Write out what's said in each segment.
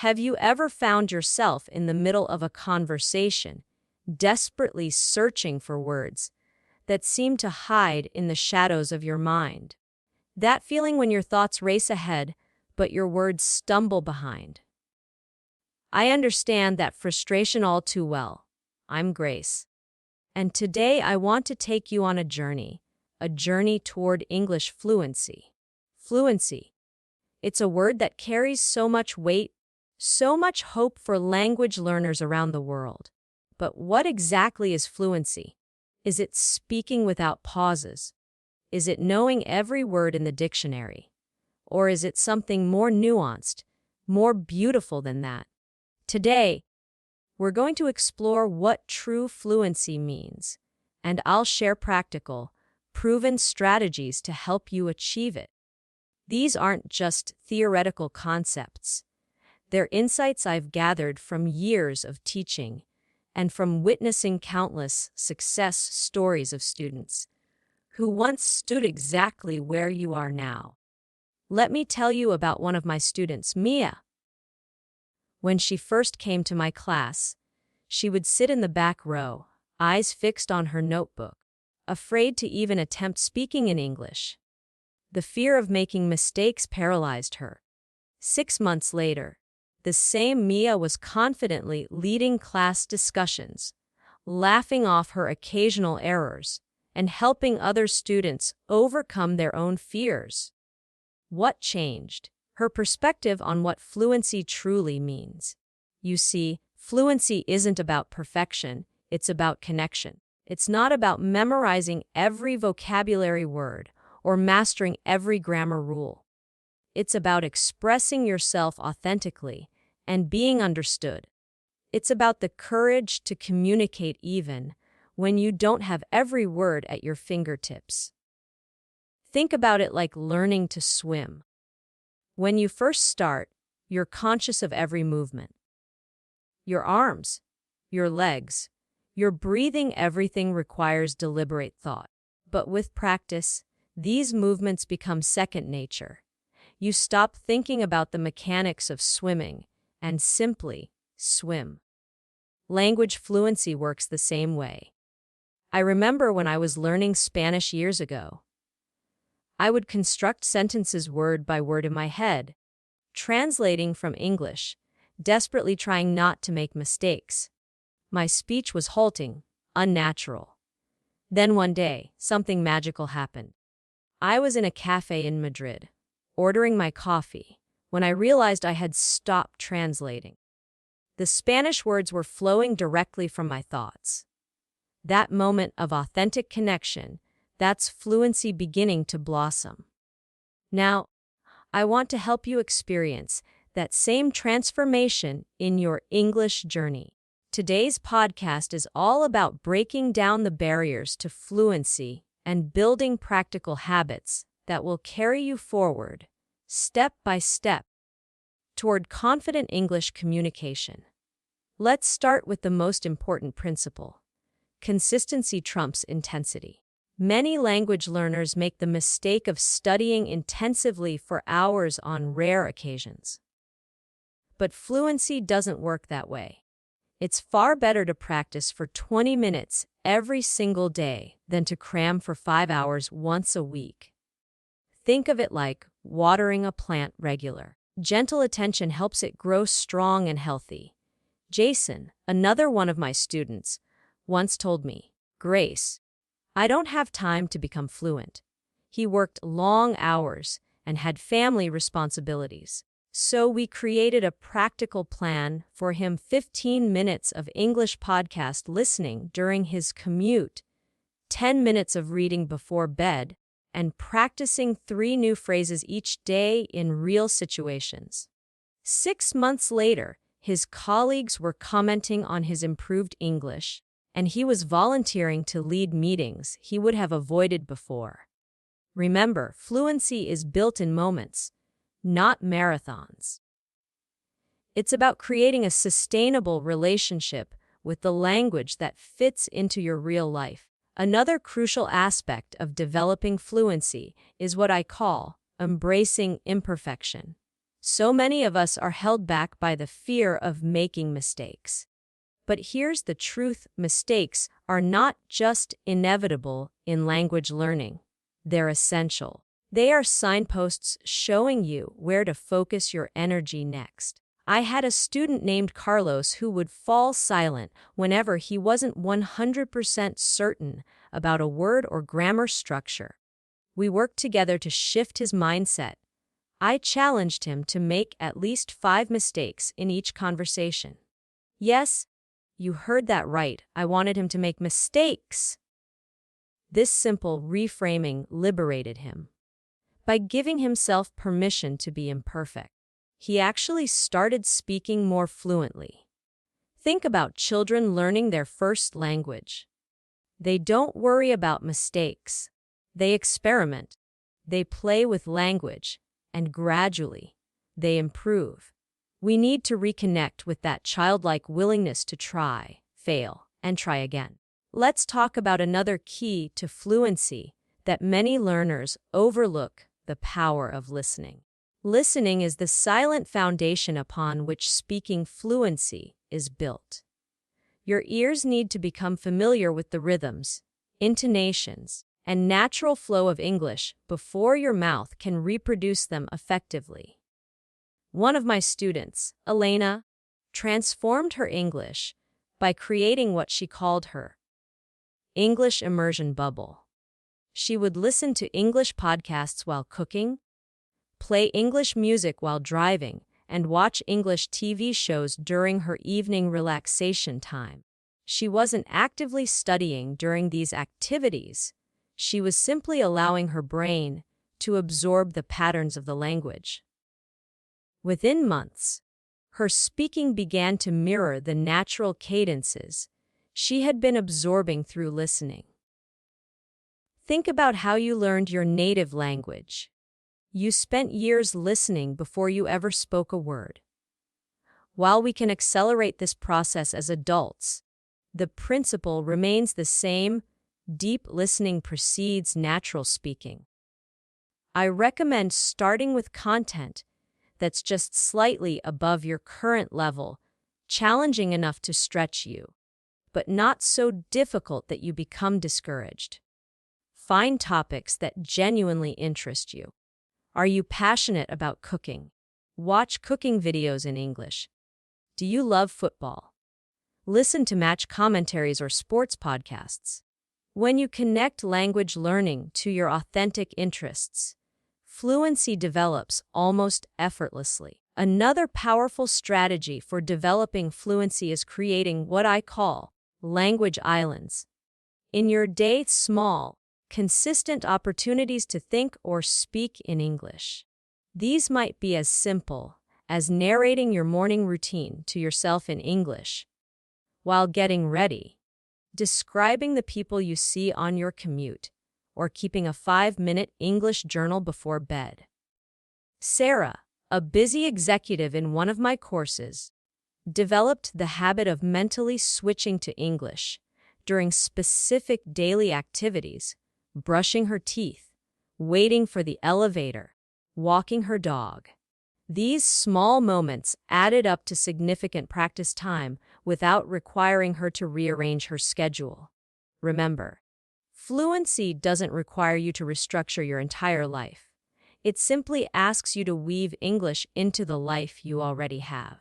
Have you ever found yourself in the middle of a conversation, desperately searching for words that seem to hide in the shadows of your mind? That feeling when your thoughts race ahead, but your words stumble behind. I understand that frustration all too well. I'm Grace. And today I want to take you on a journey toward English fluency. Fluency. It's a word that carries so much weight, so much hope for language learners around the world. But what exactly is fluency? Is it speaking without pauses? Is it knowing every word in the dictionary? Or is it something more nuanced, more beautiful than that? Today, we're going to explore what true fluency means, and I'll share practical, proven strategies to help you achieve it. These aren't just theoretical concepts. They're insights I've gathered from years of teaching and from witnessing countless success stories of students who once stood exactly where you are now. Let me tell you about one of my students, Mia. When she first came to my class, she would sit in the back row, eyes fixed on her notebook, afraid to even attempt speaking in English. The fear of making mistakes paralyzed her. 6 months later, the same Mia was confidently leading class discussions, laughing off her occasional errors, and helping other students overcome their own fears. What changed? Her perspective on what fluency truly means. You see, fluency isn't about perfection, it's about connection. It's not about memorizing every vocabulary word or mastering every grammar rule. It's about expressing yourself authentically and being understood. It's about the courage to communicate even when you don't have every word at your fingertips. Think about it like learning to swim. When you first start, you're conscious of every movement. Your arms, your legs, your breathing, everything requires deliberate thought. But with practice, these movements become second nature. You stop thinking about the mechanics of swimming and simply swim. Language fluency works the same way. I remember when I was learning Spanish years ago. I would construct sentences word by word in my head, translating from English, desperately trying not to make mistakes. My speech was halting, unnatural. Then one day, something magical happened. I was in a cafe in Madrid, ordering my coffee, when I realized I had stopped translating. The Spanish words were flowing directly from my thoughts. That moment of authentic connection, that's fluency beginning to blossom. Now, I want to help you experience that same transformation in your English journey. Today's podcast is all about breaking down the barriers to fluency and building practical habits that will carry you forward, step by step, toward confident English communication. Let's start with the most important principle. Consistency trumps intensity. Many language learners make the mistake of studying intensively for hours on rare occasions. But fluency doesn't work that way. It's far better to practice for 20 minutes every single day than to cram for 5 hours once a week. Think of it like watering a plant regular. Gentle attention helps it grow strong and healthy. Jason, another one of my students, once told me, "Grace, I don't have time to become fluent." He worked long hours and had family responsibilities. So we created a practical plan for him: 15 minutes of English podcast listening during his commute, 10 minutes of reading before bed, and practicing 3 new phrases each day in real situations. 6 months later, his colleagues were commenting on his improved English, and he was volunteering to lead meetings he would have avoided before. Remember, fluency is built in moments, not marathons. It's about creating a sustainable relationship with the language that fits into your real life. Another crucial aspect of developing fluency is what I call embracing imperfection. So many of us are held back by the fear of making mistakes. But here's the truth: mistakes are not just inevitable in language learning, they're essential. They are signposts showing you where to focus your energy next. I had a student named Carlos who would fall silent whenever he wasn't 100% certain about a word or grammar structure. We worked together to shift his mindset. I challenged him to make at least 5 mistakes in each conversation. Yes, you heard that right. I wanted him to make mistakes. This simple reframing liberated him. By giving himself permission to be imperfect, he actually started speaking more fluently. Think about children learning their first language. They don't worry about mistakes. They experiment. They play with language, and gradually, they improve. We need to reconnect with that childlike willingness to try, fail, and try again. Let's talk about another key to fluency that many learners overlook: the power of listening. Listening is the silent foundation upon which speaking fluency is built. Your ears need to become familiar with the rhythms, intonations, and natural flow of English before your mouth can reproduce them effectively. One of my students, Elena, transformed her English by creating what she called her English immersion bubble. She would listen to English podcasts while cooking, play English music while driving, and watch English TV shows during her evening relaxation time. She wasn't actively studying during these activities. She was simply allowing her brain to absorb the patterns of the language. Within months, her speaking began to mirror the natural cadences she had been absorbing through listening. Think about how you learned your native language. You spent years listening before you ever spoke a word. While we can accelerate this process as adults, the principle remains the same: deep listening precedes natural speaking. I recommend starting with content that's just slightly above your current level, challenging enough to stretch you, but not so difficult that you become discouraged. Find topics that genuinely interest you. Are you passionate about cooking? Watch cooking videos in English. Do you love football? Listen to match commentaries or sports podcasts. When you connect language learning to your authentic interests, fluency develops almost effortlessly. Another powerful strategy for developing fluency is creating what I call language islands. In your day, small, consistent opportunities to think or speak in English. These might be as simple as narrating your morning routine to yourself in English while getting ready, describing the people you see on your commute, or keeping a 5-minute English journal before bed. Sarah, a busy executive in one of my courses, developed the habit of mentally switching to English during specific daily activities: brushing her teeth, waiting for the elevator, walking her dog. These small moments added up to significant practice time without requiring her to rearrange her schedule. Remember, fluency doesn't require you to restructure your entire life. It simply asks you to weave English into the life you already have.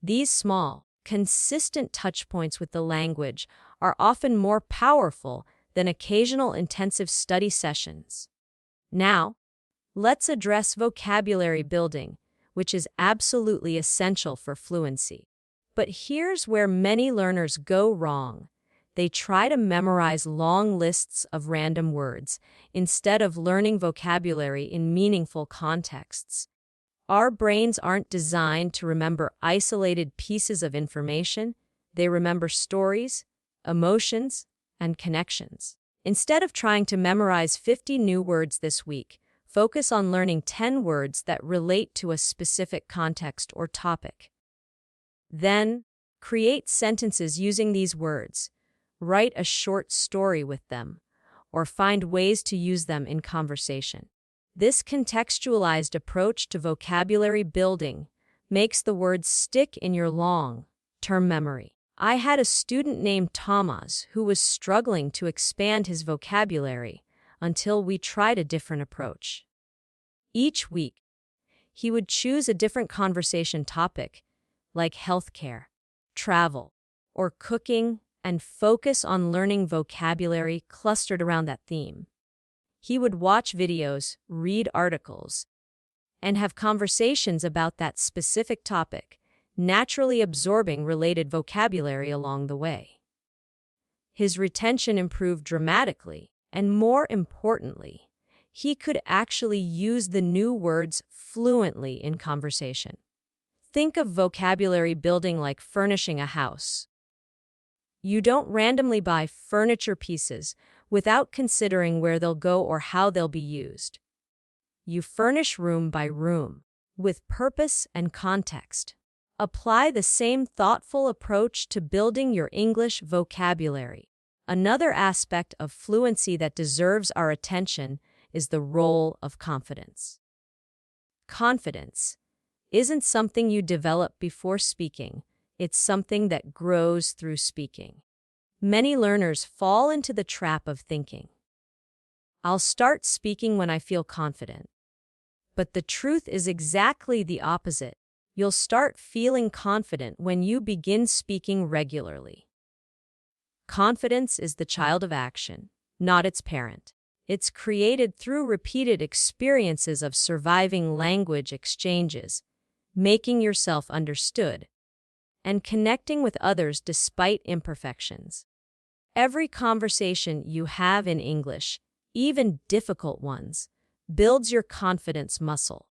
These small, consistent touchpoints with the language are often more powerful than occasional intensive study sessions. Now, let's address vocabulary building, which is absolutely essential for fluency. But here's where many learners go wrong. They try to memorize long lists of random words instead of learning vocabulary in meaningful contexts. Our brains aren't designed to remember isolated pieces of information. They remember stories, emotions, and connections. Instead of trying to memorize 50 new words this week, focus on learning 10 words that relate to a specific context or topic. Then, create sentences using these words. Write a short story with them, or find ways to use them in conversation. This contextualized approach to vocabulary building makes the words stick in your long-term memory. I had a student named Thomas who was struggling to expand his vocabulary until we tried a different approach. Each week, he would choose a different conversation topic, like healthcare, travel, or cooking, and focus on learning vocabulary clustered around that theme. He would watch videos, read articles, and have conversations about that specific topic, naturally absorbing related vocabulary along the way. His retention improved dramatically, and more importantly, he could actually use the new words fluently in conversation. Think of vocabulary building like furnishing a house. You don't randomly buy furniture pieces without considering where they'll go or how they'll be used. You furnish room by room, with purpose and context. Apply the same thoughtful approach to building your English vocabulary. Another aspect of fluency that deserves our attention is the role of confidence. Confidence isn't something you develop before speaking, it's something that grows through speaking. Many learners fall into the trap of thinking, "I'll start speaking when I feel confident." But the truth is exactly the opposite. You'll start feeling confident when you begin speaking regularly. Confidence is the child of action, not its parent. It's created through repeated experiences of surviving language exchanges, making yourself understood, and connecting with others despite imperfections. Every conversation you have in English, even difficult ones, builds your confidence muscle.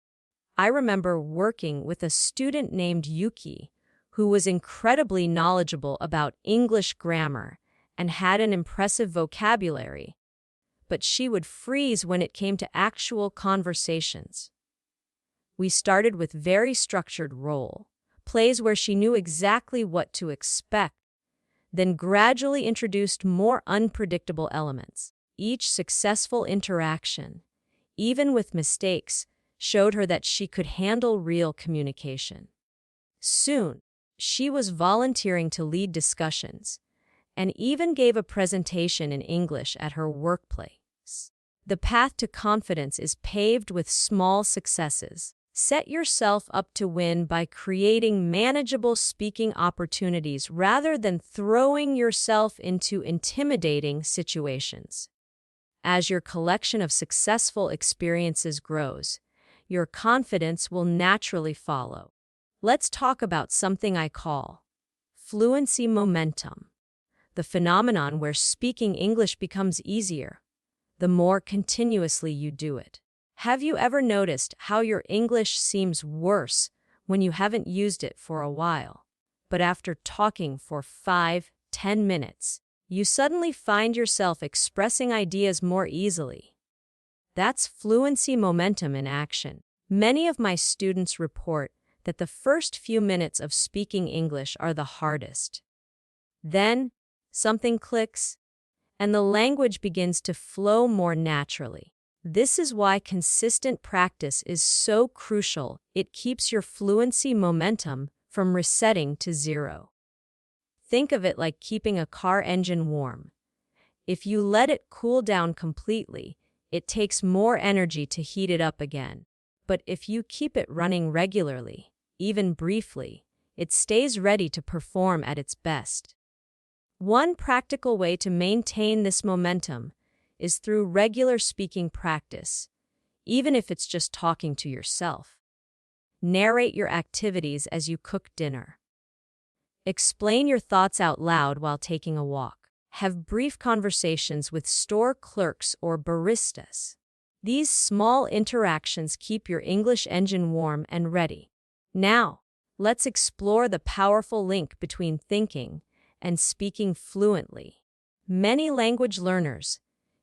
I remember working with a student named Yuki, who was incredibly knowledgeable about English grammar and had an impressive vocabulary, but she would freeze when it came to actual conversations. We started with very structured role plays where she knew exactly what to expect, then gradually introduced more unpredictable elements. Each successful interaction, even with mistakes, showed her that she could handle real communication. Soon, she was volunteering to lead discussions and even gave a presentation in English at her workplace. The path to confidence is paved with small successes. Set yourself up to win by creating manageable speaking opportunities rather than throwing yourself into intimidating situations. As your collection of successful experiences grows, your confidence will naturally follow. Let's talk about something I call fluency momentum, the phenomenon where speaking English becomes easier the more continuously you do it. Have you ever noticed how your English seems worse when you haven't used it for a while, but after talking for 5-10 minutes, you suddenly find yourself expressing ideas more easily? That's fluency momentum in action. Many of my students report that the first few minutes of speaking English are the hardest. Then, something clicks, and the language begins to flow more naturally. This is why consistent practice is so crucial. It keeps your fluency momentum from resetting to zero. Think of it like keeping a car engine warm. If you let it cool down completely, it takes more energy to heat it up again. But if you keep it running regularly, even briefly, it stays ready to perform at its best. One practical way to maintain this momentum is through regular speaking practice, even if it's just talking to yourself. Narrate your activities as you cook dinner. Explain your thoughts out loud while taking a walk. Have brief conversations with store clerks or baristas. These small interactions keep your English engine warm and ready. Now, let's explore the powerful link between thinking and speaking fluently. Many language learners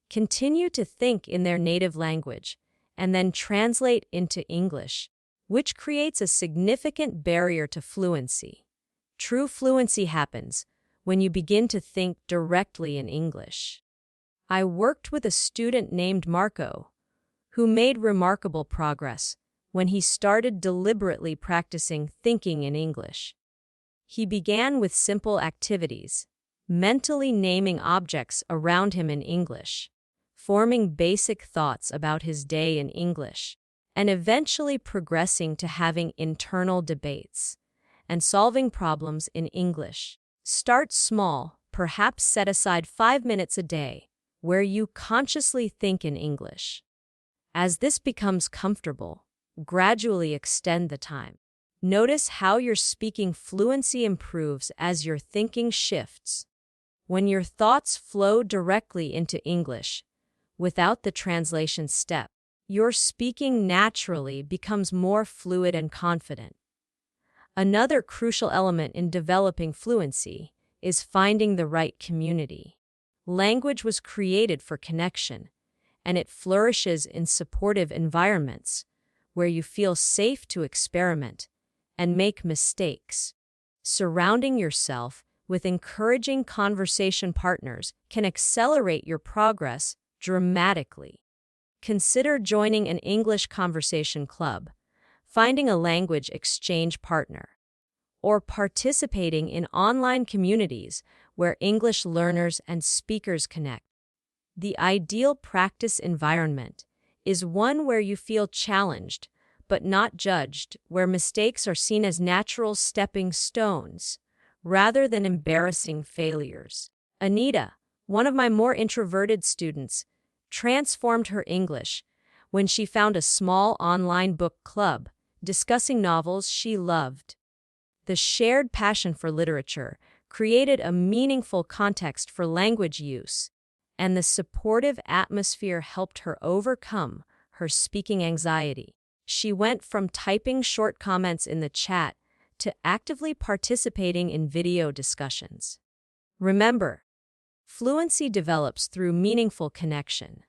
continue to think in their native language and then translate into English, which creates a significant barrier to fluency. True fluency happens when you begin to think directly in English. I worked with a student named Marco, who made remarkable progress when he started deliberately practicing thinking in English. He began with simple activities, mentally naming objects around him in English, forming basic thoughts about his day in English, and eventually progressing to having internal debates and solving problems in English. Start small, perhaps set aside 5 minutes a day, where you consciously think in English. As this becomes comfortable, gradually extend the time. Notice how your speaking fluency improves as your thinking shifts. When your thoughts flow directly into English, without the translation step, your speaking naturally becomes more fluid and confident. Another crucial element in developing fluency is finding the right community. Language was created for connection, and it flourishes in supportive environments where you feel safe to experiment and make mistakes. Surrounding yourself with encouraging conversation partners can accelerate your progress dramatically. Consider joining an English conversation club, finding a language exchange partner, or participating in online communities where English learners and speakers connect. The ideal practice environment is one where you feel challenged but not judged, where mistakes are seen as natural stepping stones rather than embarrassing failures. Anita, one of my more introverted students, transformed her English when she found a small online book club discussing novels she loved. The shared passion for literature created a meaningful context for language use, and the supportive atmosphere helped her overcome her speaking anxiety. She went from typing short comments in the chat to actively participating in video discussions. Remember, fluency develops through meaningful connection.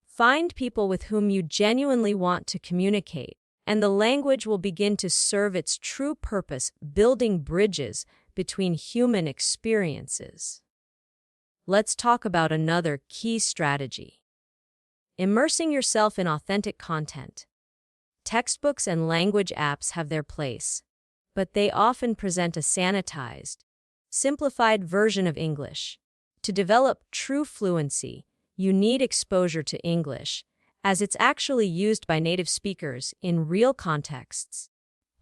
Find people with whom you genuinely want to communicate, and the language will begin to serve its true purpose, building bridges between human experiences. Let's talk about another key strategy: immersing yourself in authentic content. Textbooks and language apps have their place, but they often present a sanitized, simplified version of English. To develop true fluency, you need exposure to English, as it's actually used by native speakers in real contexts.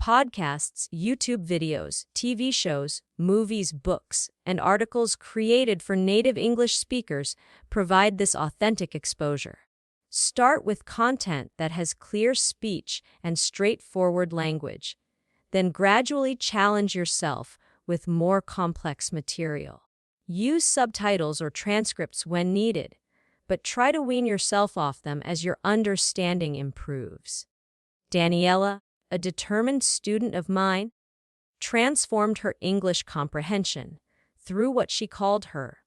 Podcasts, YouTube videos, TV shows, movies, books, and articles created for native English speakers provide this authentic exposure. Start with content that has clear speech and straightforward language, then gradually challenge yourself with more complex material. Use subtitles or transcripts when needed, but try to wean yourself off them as your understanding improves. Daniela, a determined student of mine, transformed her English comprehension through what she called her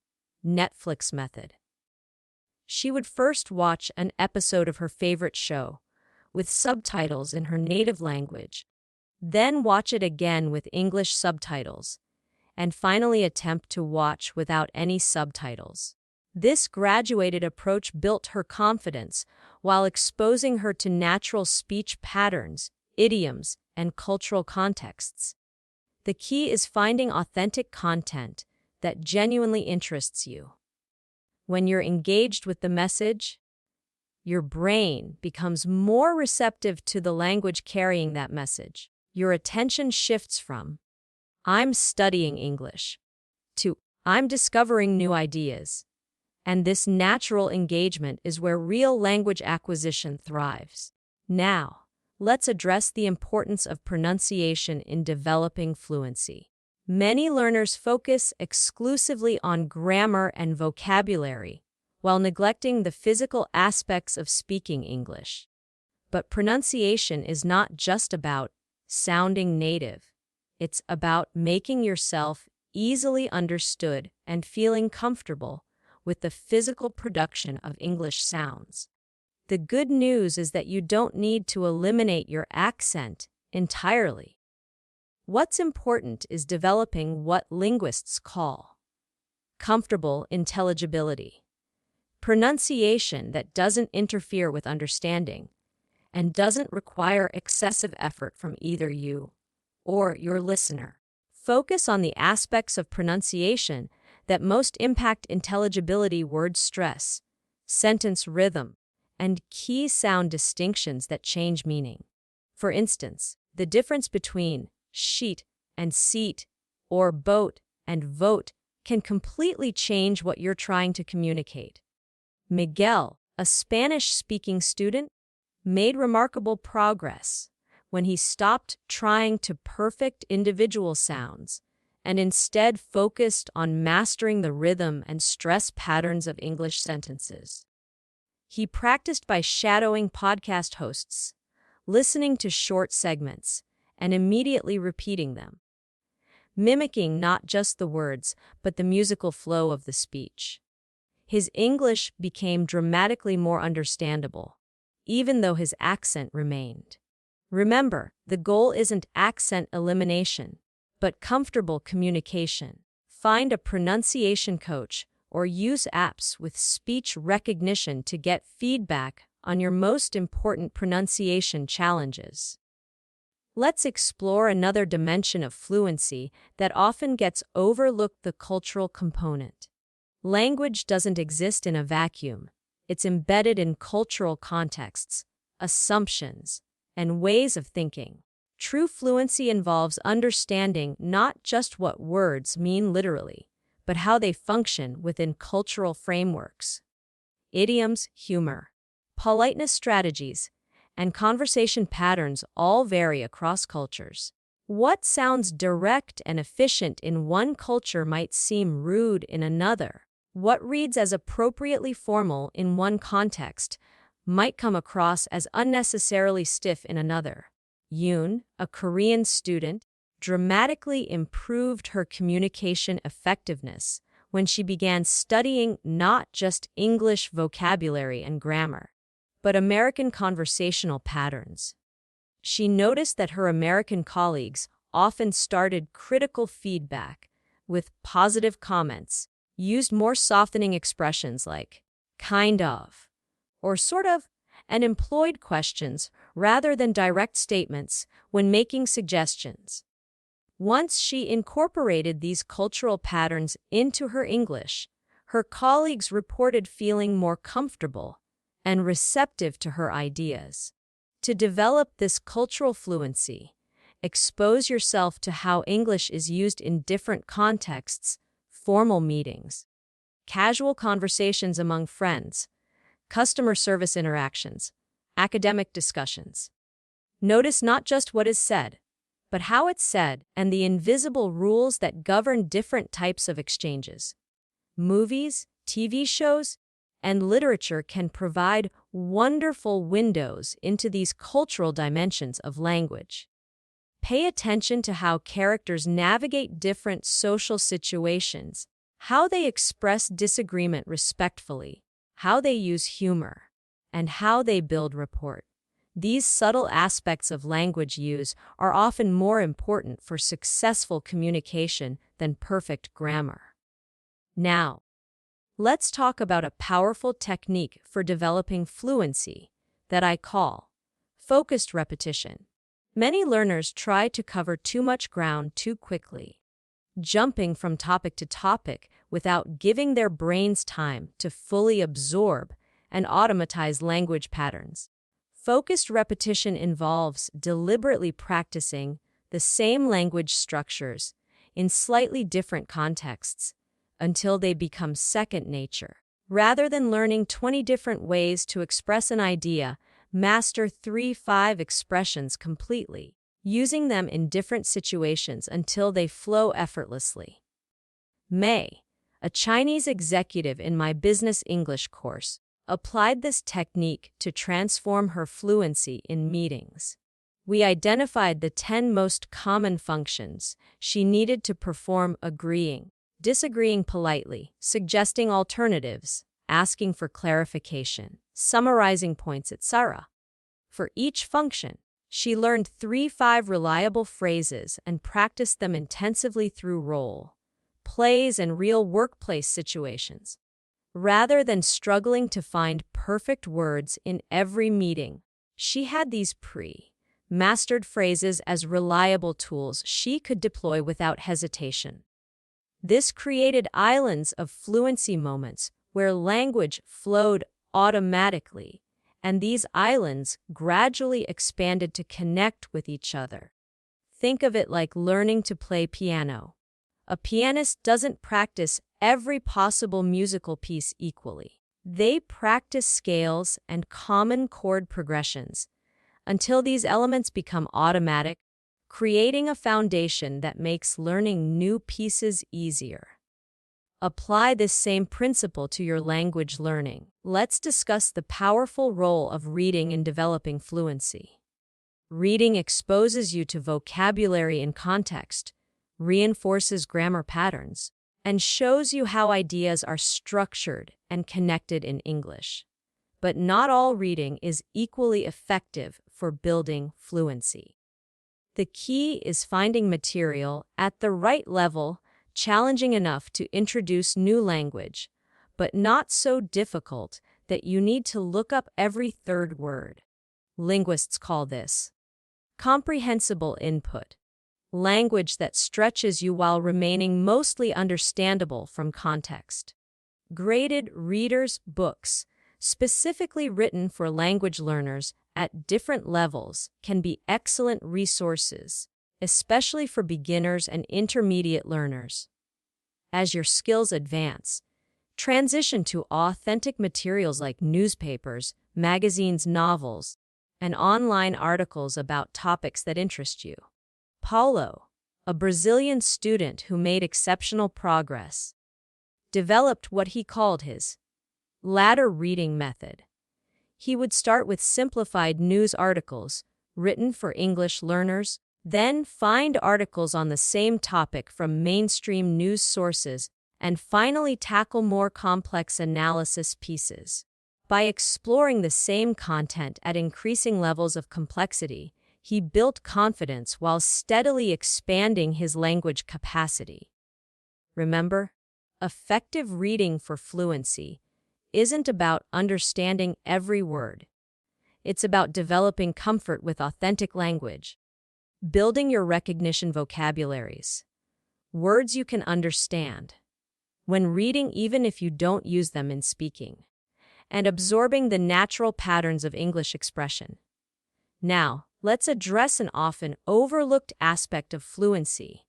Netflix method. She would first watch an episode of her favorite show with subtitles in her native language, then watch it again with English subtitles, and finally attempt to watch without any subtitles. This graduated approach built her confidence while exposing her to natural speech patterns, idioms, and cultural contexts. The key is finding authentic content that genuinely interests you. When you're engaged with the message, your brain becomes more receptive to the language carrying that message. Your attention shifts from, "I'm studying English," to, "I'm discovering new ideas." And this natural engagement is where real language acquisition thrives. Now, let's address the importance of pronunciation in developing fluency. Many learners focus exclusively on grammar and vocabulary, while neglecting the physical aspects of speaking English. But pronunciation is not just about sounding native. It's about making yourself easily understood and feeling comfortable with the physical production of English sounds. The good news is that you don't need to eliminate your accent entirely. What's important is developing what linguists call comfortable intelligibility. pronunciation that doesn't interfere with understanding and doesn't require excessive effort from either you or your listener. Focus on the aspects of pronunciation that most impact intelligibility: word stress, sentence rhythm, and key sound distinctions that change meaning. For instance, the difference between sheet and seat or boat and vote can completely change what you're trying to communicate. Miguel, a Spanish-speaking student, made remarkable progress when he stopped trying to perfect individual sounds and instead focused on mastering the rhythm and stress patterns of English sentences. He practiced by shadowing podcast hosts, listening to short segments, and immediately repeating them, mimicking not just the words, but the musical flow of the speech. His English became dramatically more understandable, even though his accent remained. Remember, the goal isn't accent elimination, but comfortable communication. Find a pronunciation coach or use apps with speech recognition to get feedback on your most important pronunciation challenges. Let's explore another dimension of fluency that often gets overlooked: the cultural component. Language doesn't exist in a vacuum. It's embedded in cultural contexts, assumptions, and ways of thinking. True fluency involves understanding not just what words mean literally, but how they function within cultural frameworks. Idioms, humor, politeness strategies, and conversation patterns all vary across cultures. What sounds direct and efficient in one culture might seem rude in another. What reads as appropriately formal in one context might come across as unnecessarily stiff in another. Yoon, a Korean student, dramatically improved her communication effectiveness when she began studying not just English vocabulary and grammar, but American conversational patterns. She noticed that her American colleagues often started critical feedback with positive comments, used more softening expressions like kind of or sort of, and employed questions rather than direct statements when making suggestions. Once she incorporated these cultural patterns into her English, her colleagues reported feeling more comfortable and receptive to her ideas. To develop this cultural fluency, expose yourself to how English is used in different contexts: formal meetings, casual conversations among friends, customer service interactions, academic discussions. Notice not just what is said, but how it's said and the invisible rules that govern different types of exchanges. Movies, TV shows, and literature can provide wonderful windows into these cultural dimensions of language. Pay attention to how characters navigate different social situations, how they express disagreement respectfully, how they use humor, and how they build rapport. These subtle aspects of language use are often more important for successful communication than perfect grammar. Now, let's talk about a powerful technique for developing fluency that I call focused repetition. Many learners try to cover too much ground too quickly, jumping from topic to topic without giving their brains time to fully absorb and automatize language patterns. Focused repetition involves deliberately practicing the same language structures in slightly different contexts until they become second nature. Rather than learning 20 different ways to express an idea, master 3-5 expressions completely, using them in different situations until they flow effortlessly. May, a Chinese executive in my business English course, applied this technique to transform her fluency in meetings. We identified the 10 most common functions she needed to perform: agreeing, disagreeing politely, suggesting alternatives, asking for clarification, summarizing points, etc. For each function, she learned 3-5 reliable phrases and practiced them intensively through role plays and real workplace situations. Rather than struggling to find perfect words in every meeting, she had these mastered phrases as reliable tools she could deploy without hesitation. This created islands of fluency moments where language flowed automatically, and these islands gradually expanded to connect with each other. Think of it like learning to play piano. A pianist doesn't practice every possible musical piece equally. They practice scales and common chord progressions until these elements become automatic, creating a foundation that makes learning new pieces easier. Apply this same principle to your language learning. Let's discuss the powerful role of reading in developing fluency. Reading exposes you to vocabulary and context, reinforces grammar patterns, and shows you how ideas are structured and connected in English. But not all reading is equally effective for building fluency. The key is finding material at the right level, challenging enough to introduce new language, but not so difficult that you need to look up every third word. Linguists call this comprehensible input, language that stretches you while remaining mostly understandable from context. Graded readers' books, specifically written for language learners at different levels, can be excellent resources, especially for beginners and intermediate learners. As your skills advance, transition to authentic materials like newspapers, magazines, novels, and online articles about topics that interest you. Paulo, a Brazilian student who made exceptional progress, developed what he called his ladder reading method. He would start with simplified news articles written for English learners, then find articles on the same topic from mainstream news sources, and finally tackle more complex analysis pieces. By exploring the same content at increasing levels of complexity, he built confidence while steadily expanding his language capacity. Remember, effective reading for fluency isn't about understanding every word. It's about developing comfort with authentic language, building your recognition vocabularies, words you can understand when reading even if you don't use them in speaking, and absorbing the natural patterns of English expression. Now, let's address an often overlooked aspect of fluency: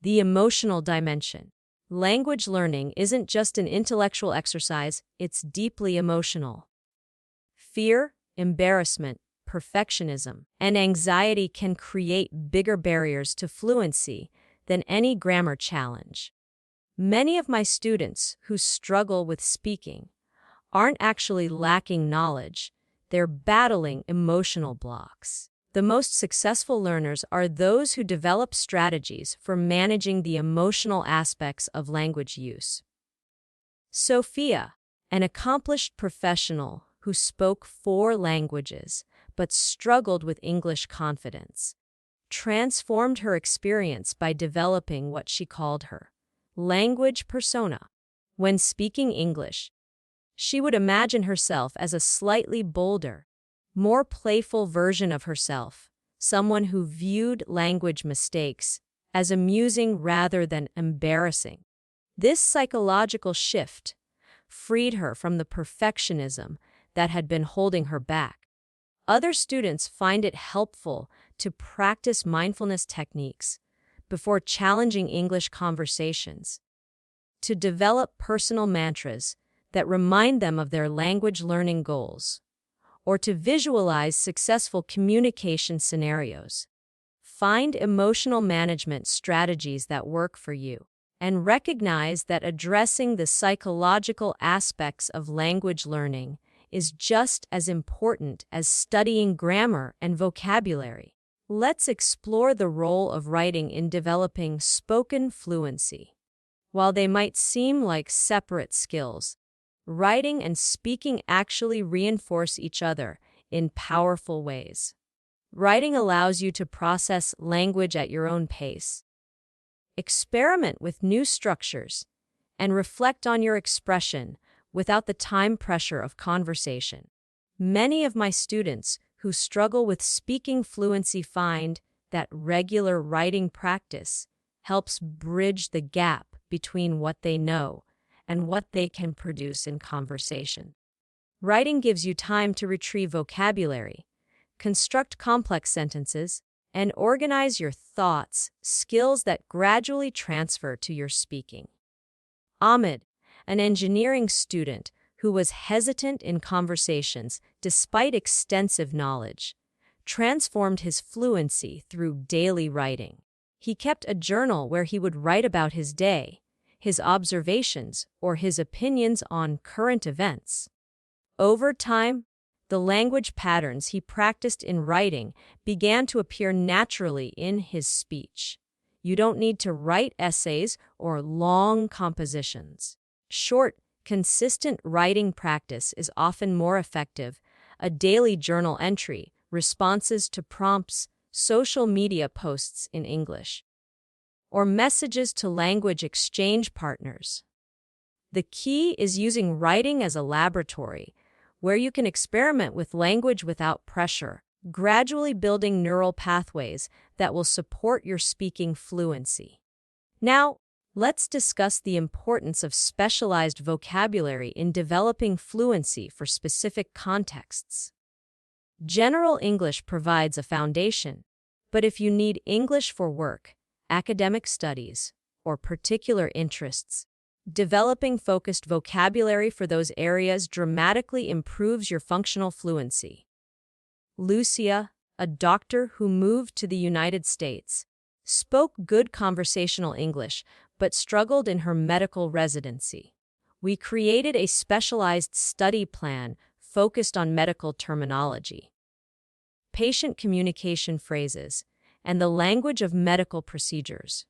the emotional dimension. Language learning isn't just an intellectual exercise, it's deeply emotional. Fear, embarrassment, perfectionism, and anxiety can create bigger barriers to fluency than any grammar challenge. Many of my students who struggle with speaking aren't actually lacking knowledge, they're battling emotional blocks. The most successful learners are those who develop strategies for managing the emotional aspects of language use. Sophia, an accomplished professional who spoke 4 languages but struggled with English confidence, transformed her experience by developing what she called her language persona. When speaking English, she would imagine herself as a slightly bolder, more playful version of herself, someone who viewed language mistakes as amusing rather than embarrassing. This psychological shift freed her from the perfectionism that had been holding her back. Other students find it helpful to practice mindfulness techniques before challenging English conversations, to develop personal mantras that remind them of their language learning goals, or to visualize successful communication scenarios. Find emotional management strategies that work for you, and recognize that addressing the psychological aspects of language learning is just as important as studying grammar and vocabulary. Let's explore the role of writing in developing spoken fluency. While they might seem like separate skills, writing and speaking actually reinforce each other in powerful ways. Writing allows you to process language at your own pace, experiment with new structures, and reflect on your expression without the time pressure of conversation. Many of my students who struggle with speaking fluency find that regular writing practice helps bridge the gap between what they know and what they can produce in conversation. Writing gives you time to retrieve vocabulary, construct complex sentences, and organize your thoughts, skills that gradually transfer to your speaking. Ahmed, an engineering student who was hesitant in conversations despite extensive knowledge, transformed his fluency through daily writing. He kept a journal where he would write about his day, his observations, or his opinions on current events. Over time, the language patterns he practiced in writing began to appear naturally in his speech. You don't need to write essays or long compositions. Short, consistent writing practice is often more effective. A daily journal entry, responses to prompts, social media posts in English, or messages to language exchange partners. The key is using writing as a laboratory where you can experiment with language without pressure, gradually building neural pathways that will support your speaking fluency. Now, let's discuss the importance of specialized vocabulary in developing fluency for specific contexts. General English provides a foundation, but if you need English for work, academic studies, or particular interests, developing focused vocabulary for those areas dramatically improves your functional fluency. Lucia, a doctor who moved to the United States, spoke good conversational English but struggled in her medical residency. We created a specialized study plan focused on medical terminology, patient communication phrases, and the language of medical procedures.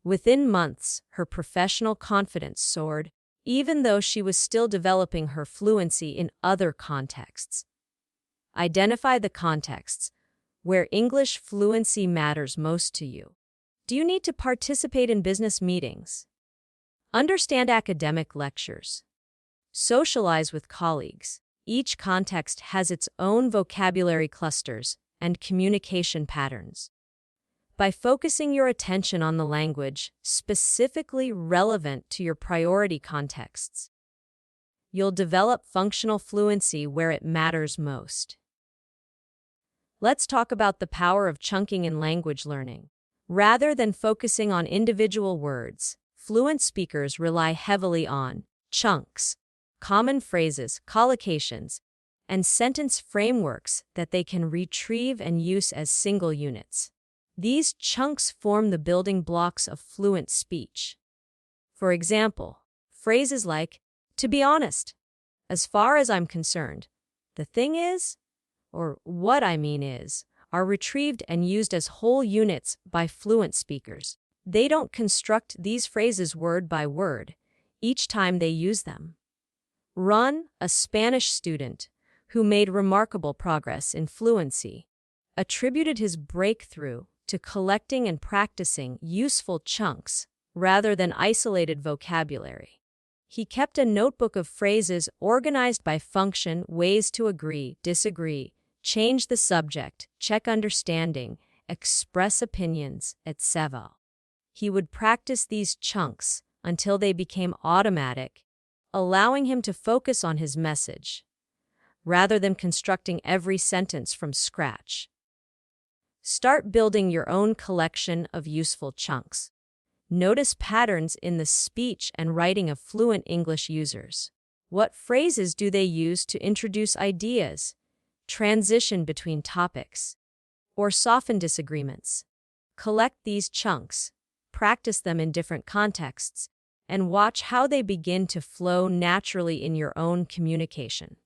Within months, her professional confidence soared, even though she was still developing her fluency in other contexts. Identify the contexts where English fluency matters most to you. Do you need to participate in business meetings? Understand academic lectures. Socialize with colleagues. Each context has its own vocabulary clusters and communication patterns. By focusing your attention on the language specifically relevant to your priority contexts, you'll develop functional fluency where it matters most. Let's talk about the power of chunking in language learning. Rather than focusing on individual words, fluent speakers rely heavily on chunks, common phrases, collocations, and sentence frameworks that they can retrieve and use as single units. These chunks form the building blocks of fluent speech. For example, phrases like, "to be honest," "as far as I'm concerned," "the thing is," or "what I mean is," are retrieved and used as whole units by fluent speakers. They don't construct these phrases word by word each time they use them. Ron, a Spanish student who made remarkable progress in fluency, attributed his breakthrough to collecting and practicing useful chunks rather than isolated vocabulary. He kept a notebook of phrases organized by function, ways to agree, disagree, change the subject, check understanding, express opinions, etc. He would practice these chunks until they became automatic, allowing him to focus on his message, rather than constructing every sentence from scratch. Start building your own collection of useful chunks. Notice patterns in the speech and writing of fluent English users. What phrases do they use to introduce ideas, transition between topics, or soften disagreements? Collect these chunks, practice them in different contexts, and watch how they begin to flow naturally in your own communication.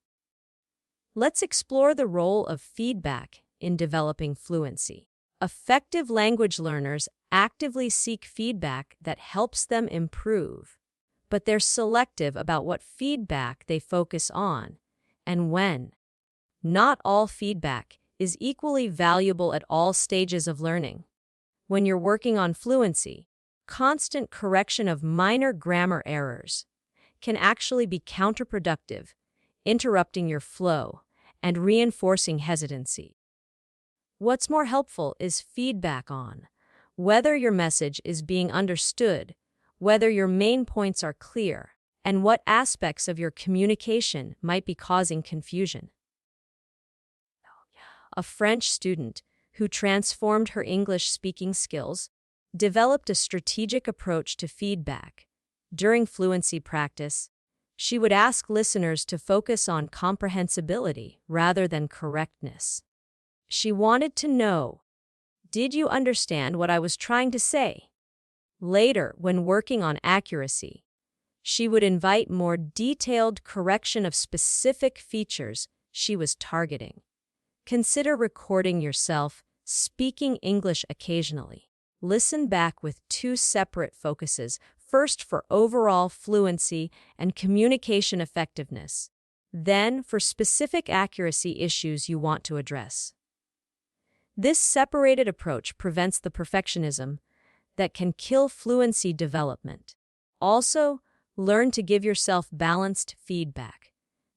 Let's explore the role of feedback in developing fluency. Effective language learners actively seek feedback that helps them improve, but they're selective about what feedback they focus on and when. Not all feedback is equally valuable at all stages of learning. When you're working on fluency, constant correction of minor grammar errors can actually be counterproductive, interrupting your flow and reinforcing hesitancy. What's more helpful is feedback on whether your message is being understood, whether your main points are clear, and what aspects of your communication might be causing confusion. A French student who transformed her English speaking skills developed a strategic approach to feedback. During fluency practice, she would ask listeners to focus on comprehensibility rather than correctness. She wanted to know, did you understand what I was trying to say? Later, when working on accuracy, she would invite more detailed correction of specific features she was targeting. Consider recording yourself speaking English occasionally. Listen back with two separate focuses, first for overall fluency and communication effectiveness, then for specific accuracy issues you want to address. This separated approach prevents the perfectionism that can kill fluency development. Also, learn to give yourself balanced feedback.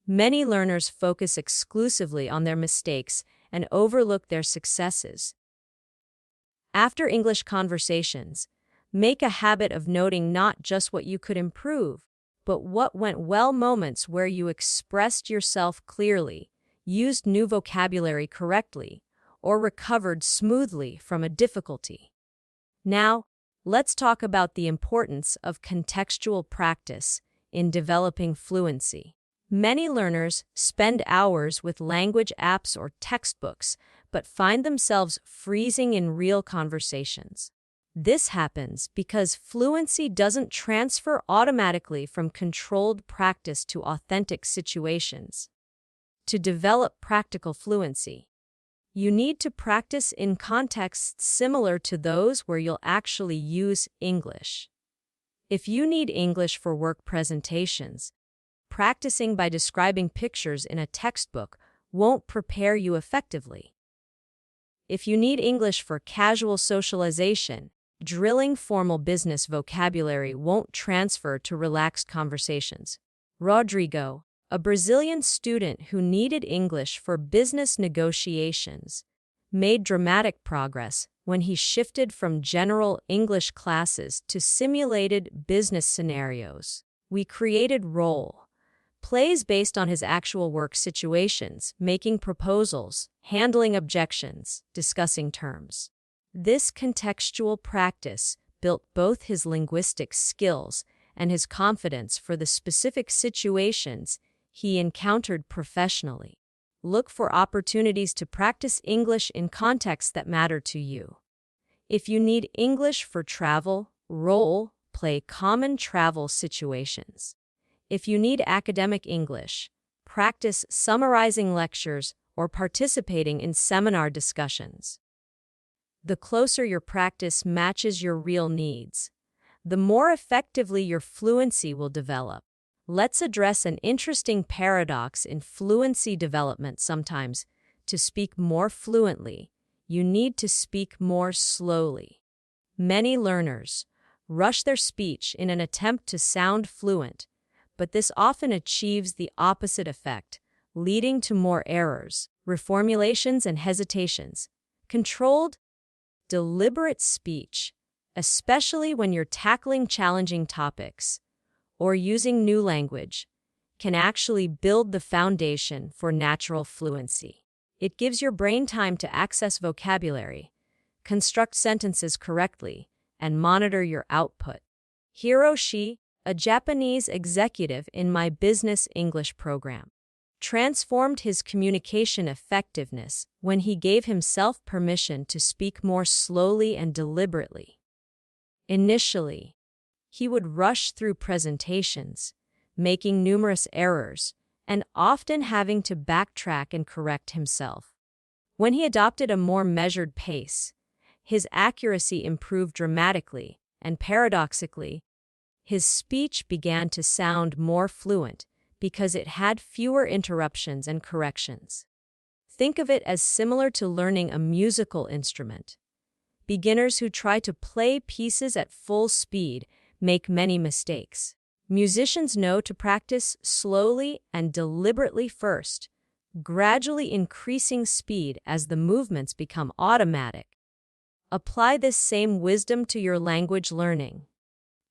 Many learners focus exclusively on their mistakes and overlook their successes. After English conversations, make a habit of noting not just what you could improve, but what went well, moments where you expressed yourself clearly, used new vocabulary correctly, or recovered smoothly from a difficulty. Now, let's talk about the importance of contextual practice in developing fluency. Many learners spend hours with language apps or textbooks, but find themselves freezing in real conversations. This happens because fluency doesn't transfer automatically from controlled practice to authentic situations. To develop practical fluency, you need to practice in contexts similar to those where you'll actually use English. If you need English for work presentations, practicing by describing pictures in a textbook won't prepare you effectively. If you need English for casual socialization, drilling formal business vocabulary won't transfer to relaxed conversations. Rodrigo, a Brazilian student who needed English for business negotiations, made dramatic progress when he shifted from general English classes to simulated business scenarios. We created role plays based on his actual work situations, making proposals, handling objections, discussing terms. This contextual practice built both his linguistic skills and his confidence for the specific situations he encountered professionally. Look for opportunities to practice English in contexts that matter to you. If you need English for travel, role play common travel situations. If you need academic English, practice summarizing lectures or participating in seminar discussions. The closer your practice matches your real needs, the more effectively your fluency will develop. Let's address an interesting paradox in fluency development. Sometimes, to speak more fluently, you need to speak more slowly. Many learners rush their speech in an attempt to sound fluent, but this often achieves the opposite effect, leading to more errors, reformulations, and hesitations. Controlled, deliberate speech, especially when you're tackling challenging topics or using new language, can actually build the foundation for natural fluency. It gives your brain time to access vocabulary, construct sentences correctly, and monitor your output. Hiroshi, a Japanese executive in my business English program, transformed his communication effectiveness when he gave himself permission to speak more slowly and deliberately. Initially, he would rush through presentations, making numerous errors, and often having to backtrack and correct himself. When he adopted a more measured pace, his accuracy improved dramatically, and paradoxically, his speech began to sound more fluent because it had fewer interruptions and corrections. Think of it as similar to learning a musical instrument. Beginners who try to play pieces at full speed make many mistakes. Musicians know to practice slowly and deliberately first, gradually increasing speed as the movements become automatic. Apply this same wisdom to your language learning.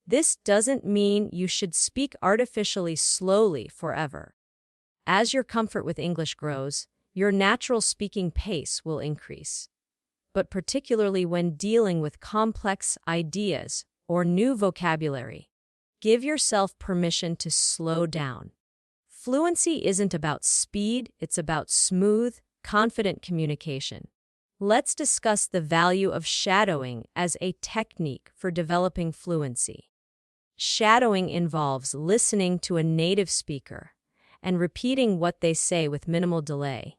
This doesn't mean you should speak artificially slowly forever. As your comfort with English grows, your natural speaking pace will increase. But particularly when dealing with complex ideas or new vocabulary, give yourself permission to slow down. Fluency isn't about speed, it's about smooth, confident communication. Let's discuss the value of shadowing as a technique for developing fluency. Shadowing involves listening to a native speaker and repeating what they say with minimal delay,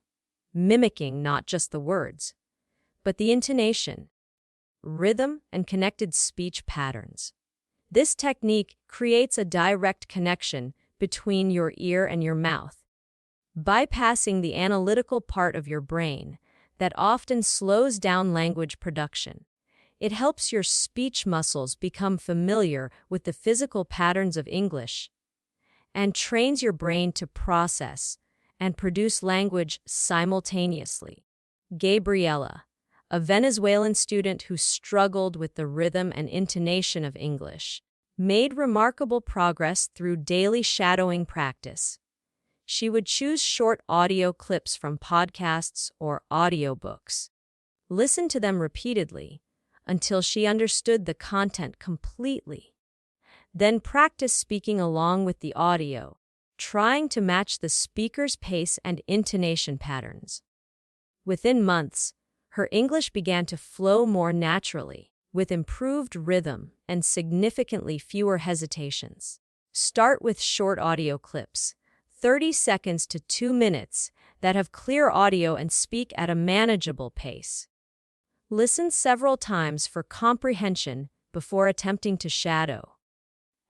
mimicking not just the words, but the intonation, rhythm, and connected speech patterns. This technique creates a direct connection between your ear and your mouth, bypassing the analytical part of your brain that often slows down language production. It helps your speech muscles become familiar with the physical patterns of English and trains your brain to process and produce language simultaneously. Gabriela, a Venezuelan student who struggled with the rhythm and intonation of English, made remarkable progress through daily shadowing practice. She would choose short audio clips from podcasts or audiobooks, listen to them repeatedly until she understood the content completely. Then practice speaking along with the audio, trying to match the speaker's pace and intonation patterns. Within months, her English began to flow more naturally, with improved rhythm and significantly fewer hesitations. Start with short audio clips, 30 seconds to 2 minutes, that have clear audio and speak at a manageable pace. Listen several times for comprehension before attempting to shadow.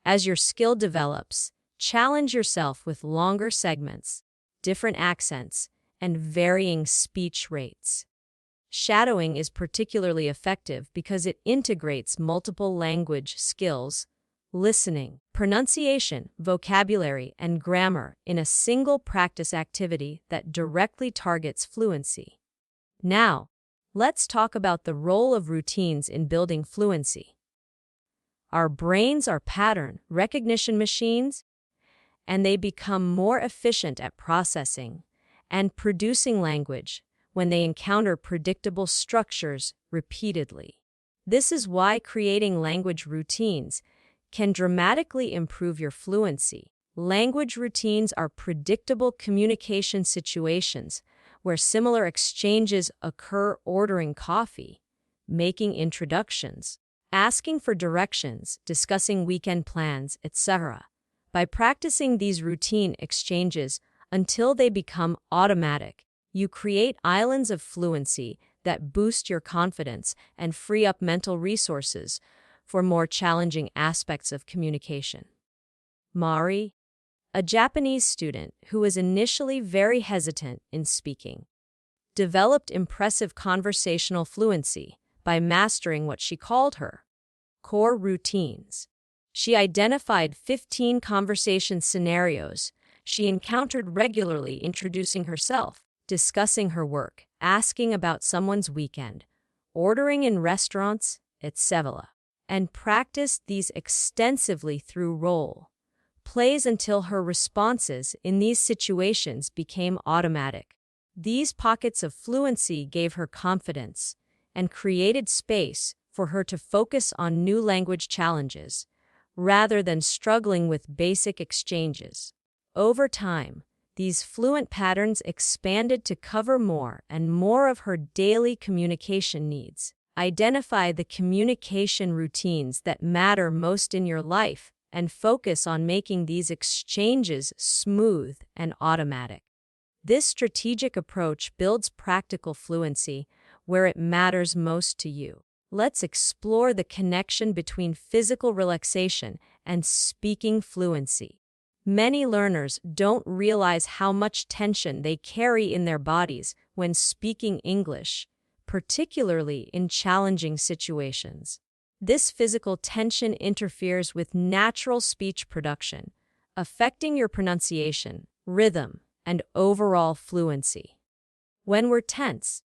As your skill develops, challenge yourself with longer segments, different accents, and varying speech rates. Shadowing is particularly effective because it integrates multiple language skills, listening, pronunciation, vocabulary, and grammar in a single practice activity that directly targets fluency. Now, let's talk about the role of routines in building fluency. Our brains are pattern recognition machines, and they become more efficient at processing and producing language when they encounter predictable structures repeatedly. This is why creating language routines can dramatically improve your fluency. Language routines are predictable communication situations where similar exchanges occur: ordering coffee, making introductions, asking for directions, discussing weekend plans, etc. By practicing these routine exchanges until they become automatic, you create islands of fluency that boost your confidence and free up mental resources for more challenging aspects of communication. Mari, a Japanese student who was initially very hesitant in speaking, developed impressive conversational fluency by mastering what she called her core routines. She identified 15 conversation scenarios she encountered regularly, introducing herself, discussing her work, asking about someone's weekend, ordering in restaurants, etc., and practiced these extensively through role plays until her responses in these situations became automatic. These pockets of fluency gave her confidence and created space for her to focus on new language challenges rather than struggling with basic exchanges. Over time, these fluent patterns expanded to cover more and more of her daily communication needs. Identify the communication routines that matter most in your life and focus on making these exchanges smooth and automatic. This strategic approach builds practical fluency where it matters most to you. Let's explore the connection between physical relaxation and speaking fluency. Many learners don't realize how much tension they carry in their bodies when speaking English, particularly in challenging situations. This physical tension interferes with natural speech production, affecting your pronunciation, rhythm, and overall fluency. When we're tense,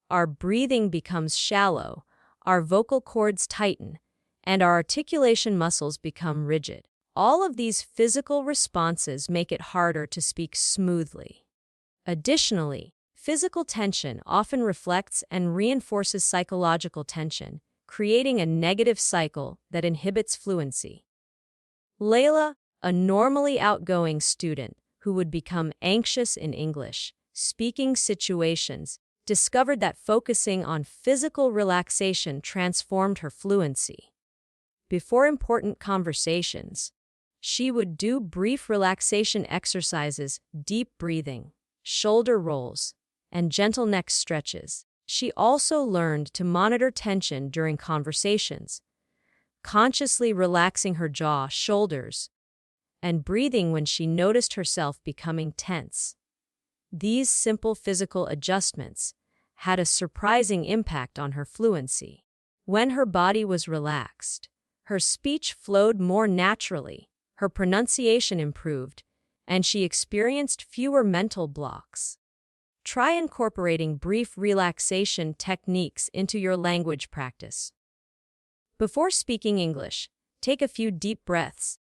our breathing becomes shallow, our vocal cords tighten, and our articulation muscles become rigid. All of these physical responses make it harder to speak smoothly. Additionally, physical tension often reflects and reinforces psychological tension, creating a negative cycle that inhibits fluency. Layla, a normally outgoing student who would become anxious in English speaking situations, discovered that focusing on physical relaxation transformed her fluency. Before important conversations, she would do brief relaxation exercises, deep breathing, shoulder rolls, and gentle neck stretches. She also learned to monitor tension during conversations, consciously relaxing her jaw, shoulders, and breathing when she noticed herself becoming tense. These simple physical adjustments had a surprising impact on her fluency. When her body was relaxed, her speech flowed more naturally, her pronunciation improved, and she experienced fewer mental blocks. Try incorporating brief relaxation techniques into your language practice. Before speaking English, take a few deep breaths.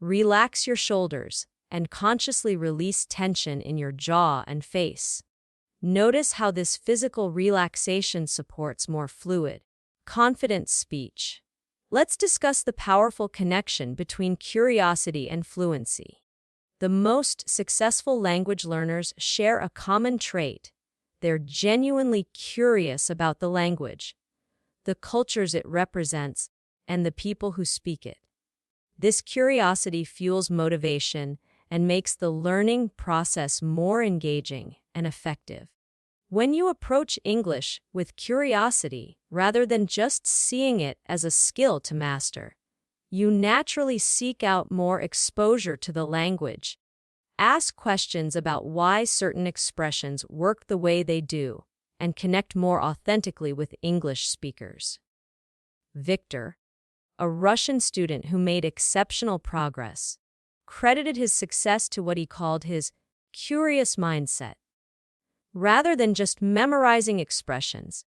Relax your shoulders and consciously release tension in your jaw and face. Notice how this physical relaxation supports more fluid, confident speech. Let's discuss the powerful connection between curiosity and fluency. The most successful language learners share a common trait. They're genuinely curious about the language, the cultures it represents, and the people who speak it. This curiosity fuels motivation and makes the learning process more engaging and effective. When you approach English with curiosity rather than just seeing it as a skill to master, you naturally seek out more exposure to the language. Ask questions about why certain expressions work the way they do, and connect more authentically with English speakers. Victor, a Russian student who made exceptional progress, credited his success to what he called his curious mindset. Rather than just memorizing expressions,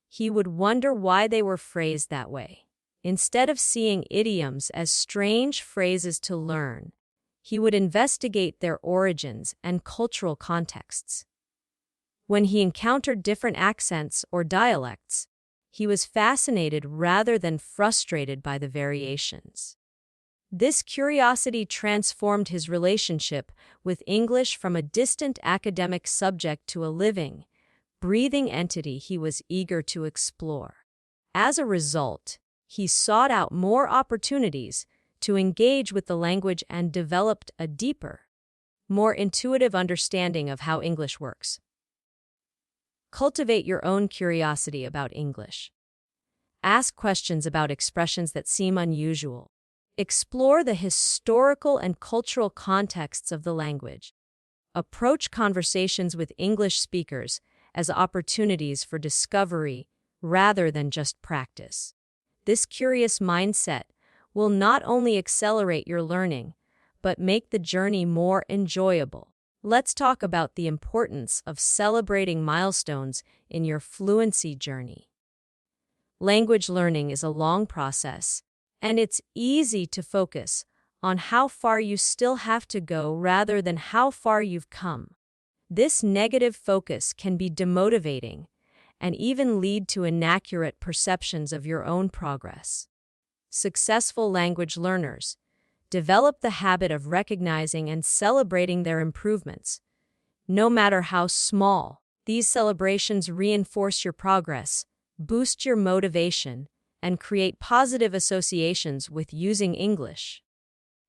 he would wonder why they were phrased that way. Instead of seeing idioms as strange phrases to learn, he would investigate their origins and cultural contexts. When he encountered different accents or dialects, he was fascinated rather than frustrated by the variations. This curiosity transformed his relationship with English from a distant academic subject to a living, breathing entity he was eager to explore. As a result, he sought out more opportunities to engage with the language and developed a deeper, more intuitive understanding of how English works. Cultivate your own curiosity about English. Ask questions about expressions that seem unusual. Explore the historical and cultural contexts of the language. Approach conversations with English speakers as opportunities for discovery rather than just practice. This curious mindset will not only accelerate your learning, but make the journey more enjoyable. Let's talk about the importance of celebrating milestones in your fluency journey. Language learning is a long process, and it's easy to focus on how far you still have to go rather than how far you've come. This negative focus can be demotivating and even lead to inaccurate perceptions of your own progress. Successful language learners develop the habit of recognizing and celebrating their improvements. No matter how small, these celebrations reinforce your progress, boost your motivation, and create positive associations with using English.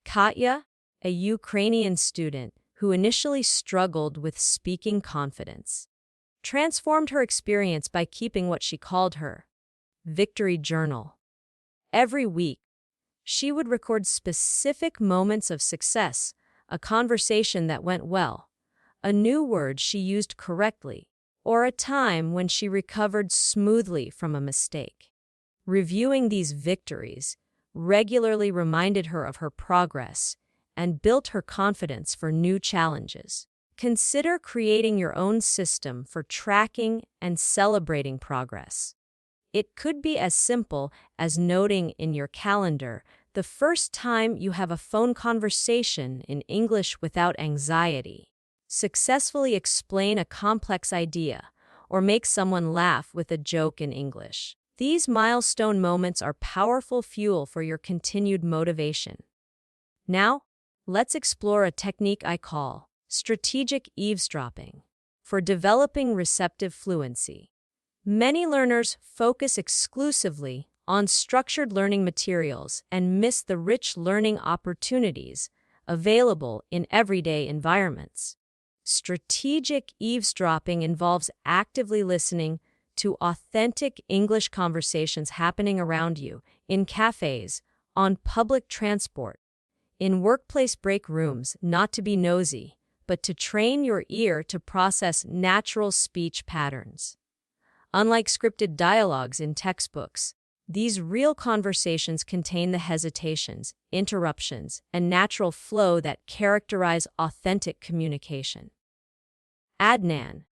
Katya, a Ukrainian student who initially struggled with speaking confidence, transformed her experience by keeping what she called her victory journal. Every week, she would record specific moments of success, a conversation that went well, a new word she used correctly, or a time when she recovered smoothly from a mistake. Reviewing these victories regularly reminded her of her progress and built her confidence for new challenges. Consider creating your own system for tracking and celebrating progress. It could be as simple as noting in your calendar the first time you have a phone conversation in English without anxiety. Successfully explain a complex idea or make someone laugh with a joke in English. These milestone moments are powerful fuel for your continued motivation. Now, let's explore a technique I call strategic eavesdropping for developing receptive fluency. Many learners focus exclusively on structured learning materials and miss the rich learning opportunities available in everyday environments. Strategic eavesdropping involves actively listening to authentic English conversations happening around you in cafes, on public transport, in workplace break rooms, not to be nosy, but to train your ear to process natural speech patterns. Unlike scripted dialogues in textbooks, these real conversations contain the hesitations, interruptions, and natural flow that characterize authentic communication. Adnan,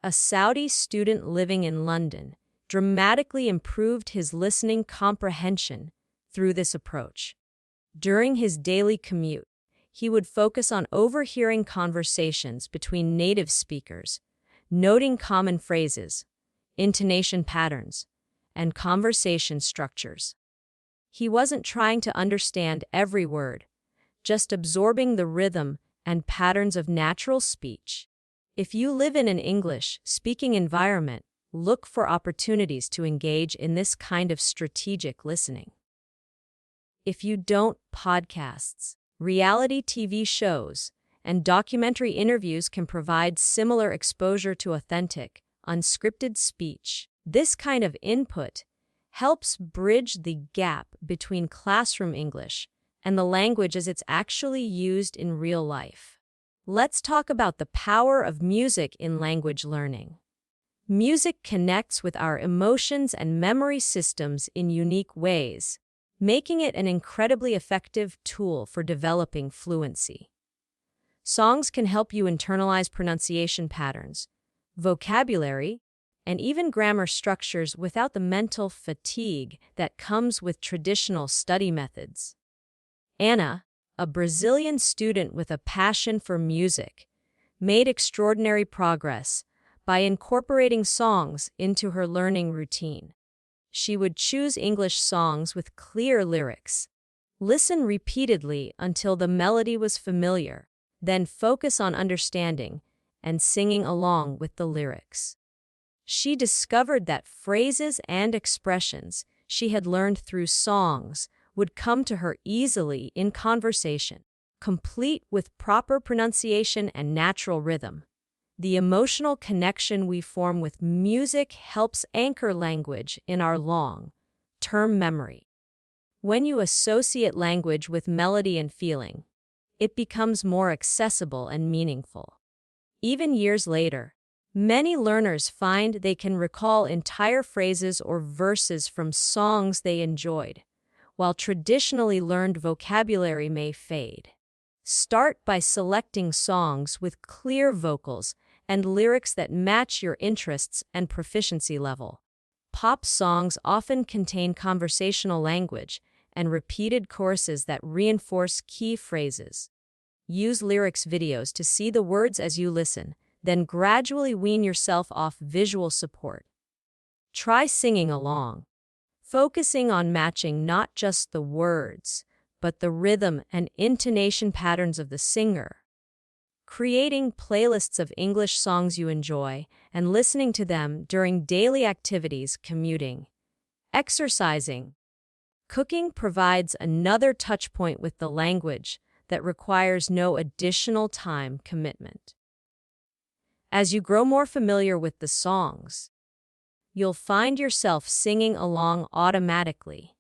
a Saudi student living in London, dramatically improved his listening comprehension through this approach. During his daily commute, he would focus on overhearing conversations between native speakers, noting common phrases, intonation patterns, and conversation structures. He wasn't trying to understand every word, just absorbing the rhythm and patterns of natural speech. If you live in an English-speaking environment, look for opportunities to engage in this kind of strategic listening. If you don't, podcasts, reality TV shows, and documentary interviews can provide similar exposure to authentic, unscripted speech. This kind of input helps bridge the gap between classroom English and the language as it's actually used in real life. Let's talk about the power of music in language learning. Music connects with our emotions and memory systems in unique ways, making it an incredibly effective tool for developing fluency. Songs can help you internalize pronunciation patterns, vocabulary, and even grammar structures without the mental fatigue that comes with traditional study methods. Anna, a Brazilian student with a passion for music, made extraordinary progress by incorporating songs into her learning routine. She would choose English songs with clear lyrics, listen repeatedly until the melody was familiar, then focus on understanding and singing along with the lyrics. She discovered that phrases and expressions she had learned through songs would come to her easily in conversation, complete with proper pronunciation and natural rhythm. The emotional connection we form with music helps anchor language in our long-term memory. When you associate language with melody and feeling, it becomes more accessible and meaningful. Even years later, many learners find they can recall entire phrases or verses from songs they enjoyed, while traditionally learned vocabulary may fade. Start by selecting songs with clear vocals and lyrics that match your interests and proficiency level. Pop songs often contain conversational language and repeated choruses that reinforce key phrases. Use lyrics videos to see the words as you listen, then gradually wean yourself off visual support. Try singing along, focusing on matching not just the words, but the rhythm and intonation patterns of the singer. Creating playlists of English songs you enjoy and listening to them during daily activities, commuting, exercising, cooking provides another touchpoint with the language that requires no additional time commitment. As you grow more familiar with the songs, you'll find yourself singing along automatically,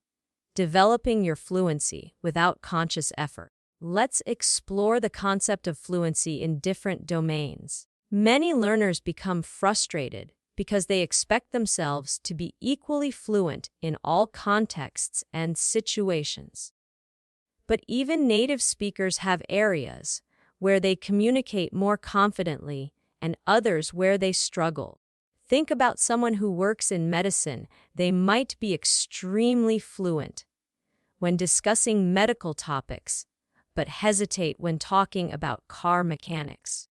developing your fluency without conscious effort. Let's explore the concept of fluency in different domains. Many learners become frustrated because they expect themselves to be equally fluent in all contexts and situations. But even native speakers have areas where they communicate more confidently and others where they struggle. Think about someone who works in medicine. They might be extremely fluent when discussing medical topics, but hesitate when talking about car mechanics.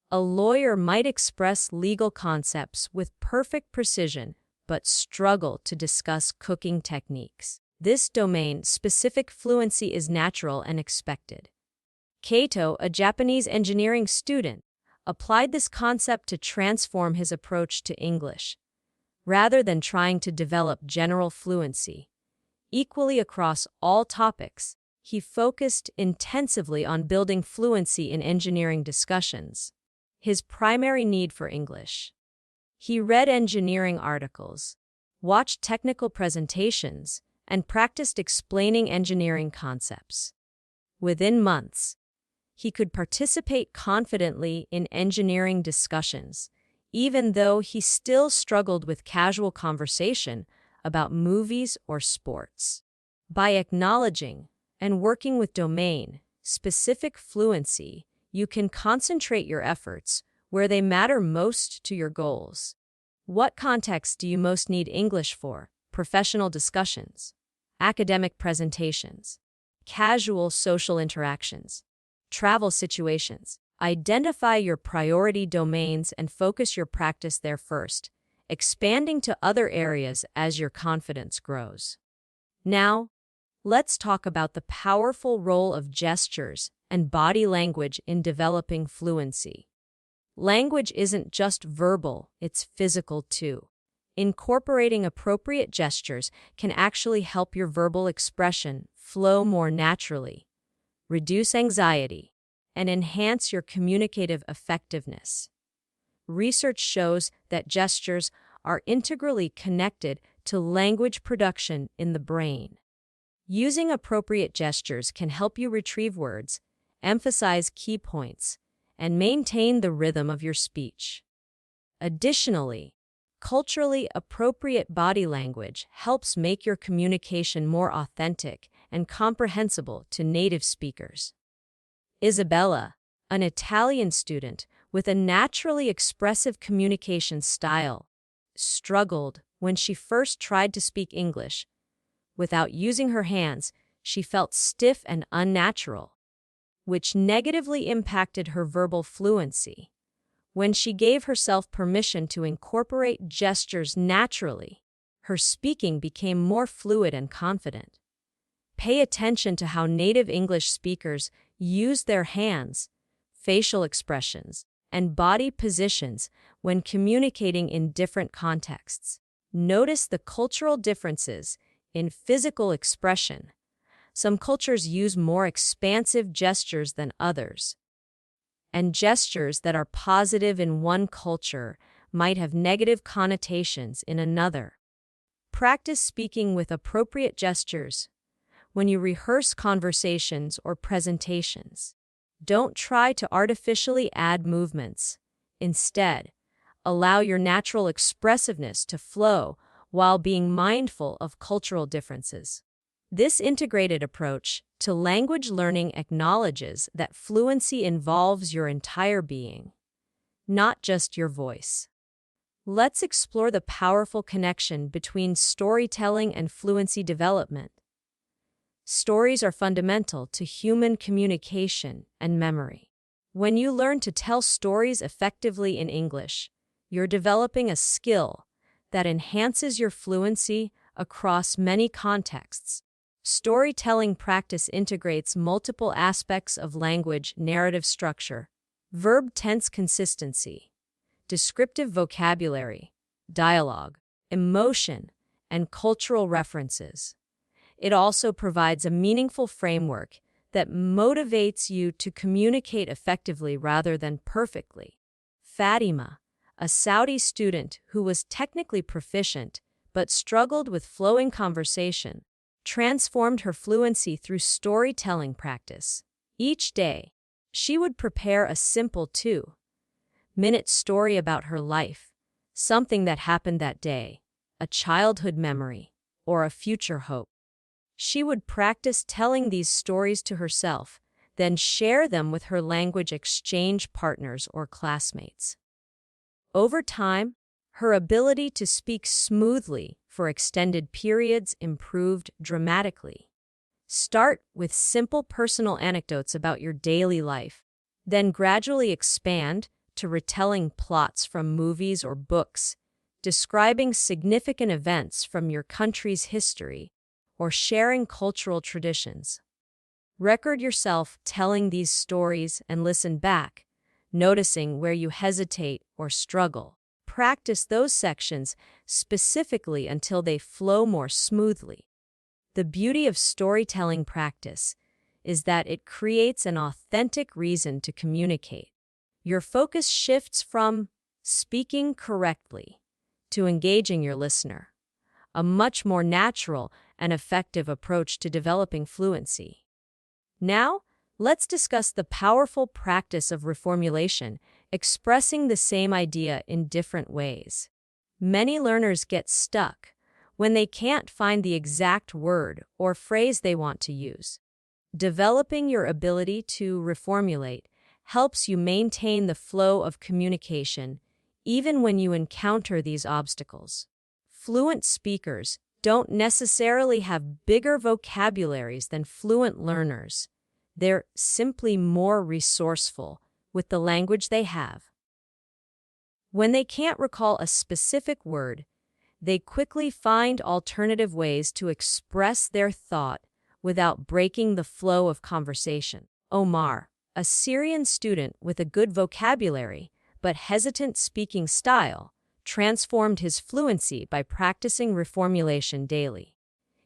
A lawyer might express legal concepts with perfect precision, but struggle to discuss cooking techniques. This domain-specific fluency is natural and expected. Kato, a Japanese engineering student, applied this concept to transform his approach to English. Rather than trying to develop general fluency equally across all topics, he focused intensively on building fluency in engineering discussions. His primary need for English. He read engineering articles, watched technical presentations, and practiced explaining engineering concepts. Within months, he could participate confidently in engineering discussions, even though he still struggled with casual conversation about movies or sports. By acknowledging and working with domain-specific fluency, you can concentrate your efforts where they matter most to your goals. What context do you most need English for? Professional discussions, academic presentations, casual social interactions, travel situations. Identify your priority domains and focus your practice there first, expanding to other areas as your confidence grows. Now, let's talk about the powerful role of gestures and body language in developing fluency. Language isn't just verbal, it's physical too. Incorporating appropriate gestures can actually help your verbal expression flow more naturally, reduce anxiety, and enhance your communicative effectiveness. Research shows that gestures are integrally connected to language production in the brain. Using appropriate gestures can help you retrieve words, emphasize key points, and maintain the rhythm of your speech. Additionally, culturally appropriate body language helps make your communication more authentic and comprehensible to native speakers. Isabella, an Italian student with a naturally expressive communication style, struggled when she first tried to speak English. Without using her hands, she felt stiff and unnatural, which negatively impacted her verbal fluency. When she gave herself permission to incorporate gestures naturally, her speaking became more fluid and confident. Pay attention to how native English speakers use their hands, facial expressions, and body positions when communicating in different contexts. Notice the cultural differences in physical expression. Some cultures use more expansive gestures than others, and gestures that are positive in one culture might have negative connotations in another. Practice speaking with appropriate gestures when you rehearse conversations or presentations. Don't try to artificially add movements. Instead, allow your natural expressiveness to flow while being mindful of cultural differences. This integrated approach to language learning acknowledges that fluency involves your entire being, not just your voice. Let's explore the powerful connection between storytelling and fluency development. Stories are fundamental to human communication and memory. When you learn to tell stories effectively in English, you're developing a skill that enhances your fluency across many contexts. Storytelling practice integrates multiple aspects of language narrative structure, verb-tense consistency, descriptive vocabulary, dialogue, emotion, and cultural references. It also provides a meaningful framework that motivates you to communicate effectively rather than perfectly. Fatima, a Saudi student who was technically proficient but struggled with flowing conversation, transformed her fluency through storytelling practice. Each day, she would prepare a simple 2-minute story about her life, something that happened that day, a childhood memory, or a future hope. She would practice telling these stories to herself, then share them with her language exchange partners or classmates. Over time, her ability to speak smoothly for extended periods improved dramatically. Start with simple personal anecdotes about your daily life, then gradually expand to retelling plots from movies or books, describing significant events from your country's history, or sharing cultural traditions. Record yourself telling these stories and listen back, noticing where you hesitate or struggle. Practice those sections specifically until they flow more smoothly. The beauty of storytelling practice is that it creates an authentic reason to communicate. Your focus shifts from speaking correctly to engaging your listener, a much more natural and effective approach to developing fluency. Now, let's discuss the powerful practice of reformulation, expressing the same idea in different ways. Many learners get stuck when they can't find the exact word or phrase they want to use. Developing your ability to reformulate helps you maintain the flow of communication even when you encounter these obstacles. Fluent speakers don't necessarily have bigger vocabularies than fluent learners. They're simply more resourceful with the language they have. When they can't recall a specific word, they quickly find alternative ways to express their thought without breaking the flow of conversation. Omar, a Syrian student with a good vocabulary but hesitant speaking style, transformed his fluency by practicing reformulation daily.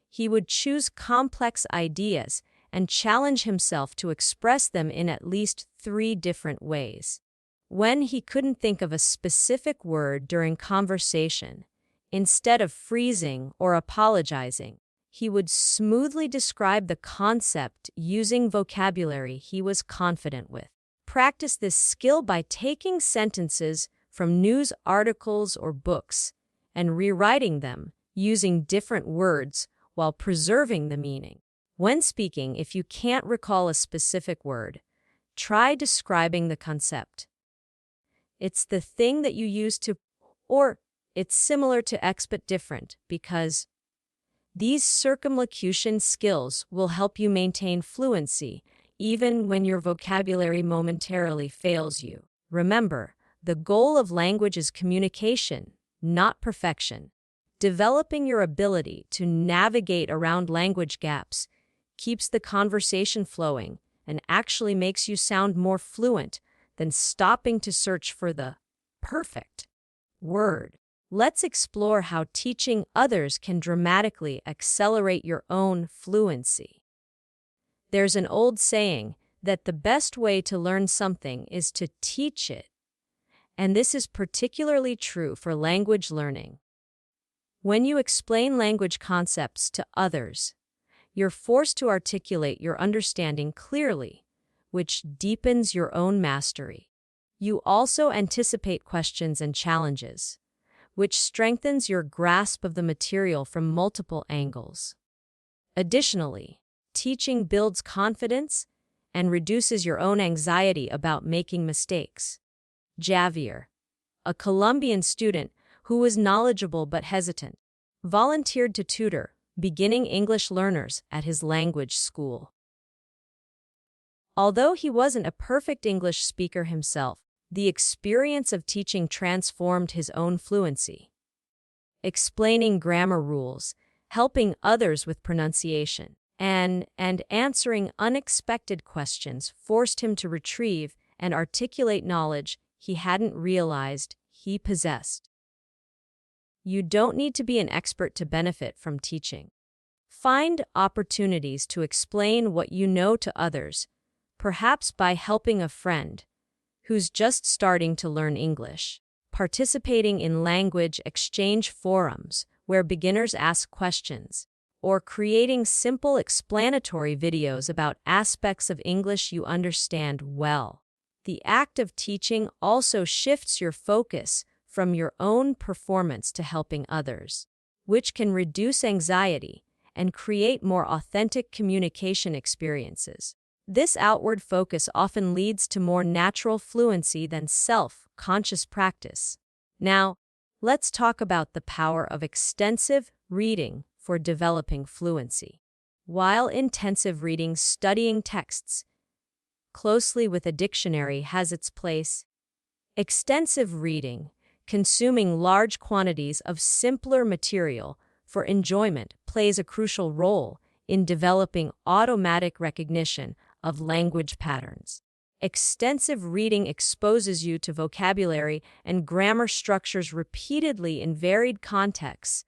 He would choose complex ideas and challenge himself to express them in at least 3 different ways. When he couldn't think of a specific word during conversation, instead of freezing or apologizing, he would smoothly describe the concept using vocabulary he was confident with. Practice this skill by taking sentences from news articles or books and rewriting them using different words while preserving the meaning. When speaking, if you can't recall a specific word, try describing the concept. It's the thing that you use to, or it's similar to X but different, because these circumlocution skills will help you maintain fluency even when your vocabulary momentarily fails you. Remember, the goal of language is communication, not perfection. Developing your ability to navigate around language gaps keeps the conversation flowing and actually makes you sound more fluent than stopping to search for the perfect word. Let's explore how teaching others can dramatically accelerate your own fluency. There's an old saying that the best way to learn something is to teach it, and this is particularly true for language learning. When you explain language concepts to others, you're forced to articulate your understanding clearly, which deepens your own mastery. You also anticipate questions and challenges, which strengthens your grasp of the material from multiple angles. Additionally, teaching builds confidence and reduces your own anxiety about making mistakes. Javier, a Colombian student who was knowledgeable but hesitant, volunteered to tutor beginning English learners at his language school. Although he wasn't a perfect English speaker himself, the experience of teaching transformed his own fluency. Explaining grammar rules, helping others with pronunciation, and answering unexpected questions forced him to retrieve and articulate knowledge he hadn't realized he possessed. You don't need to be an expert to benefit from teaching. Find opportunities to explain what you know to others, perhaps by helping a friend who's just starting to learn English. Participating in language exchange forums where beginners ask questions, or creating simple explanatory videos about aspects of English you understand well. The act of teaching also shifts your focus from your own performance to helping others, which can reduce anxiety and create more authentic communication experiences. This outward focus often leads to more natural fluency than self-conscious practice. Now, let's talk about the power of extensive reading for developing fluency. While intensive reading, studying texts closely with a dictionary has its place, extensive reading, consuming large quantities of simpler material for enjoyment, plays a crucial role in developing automatic recognition of language patterns. Extensive reading exposes you to vocabulary and grammar structures repeatedly in varied contexts,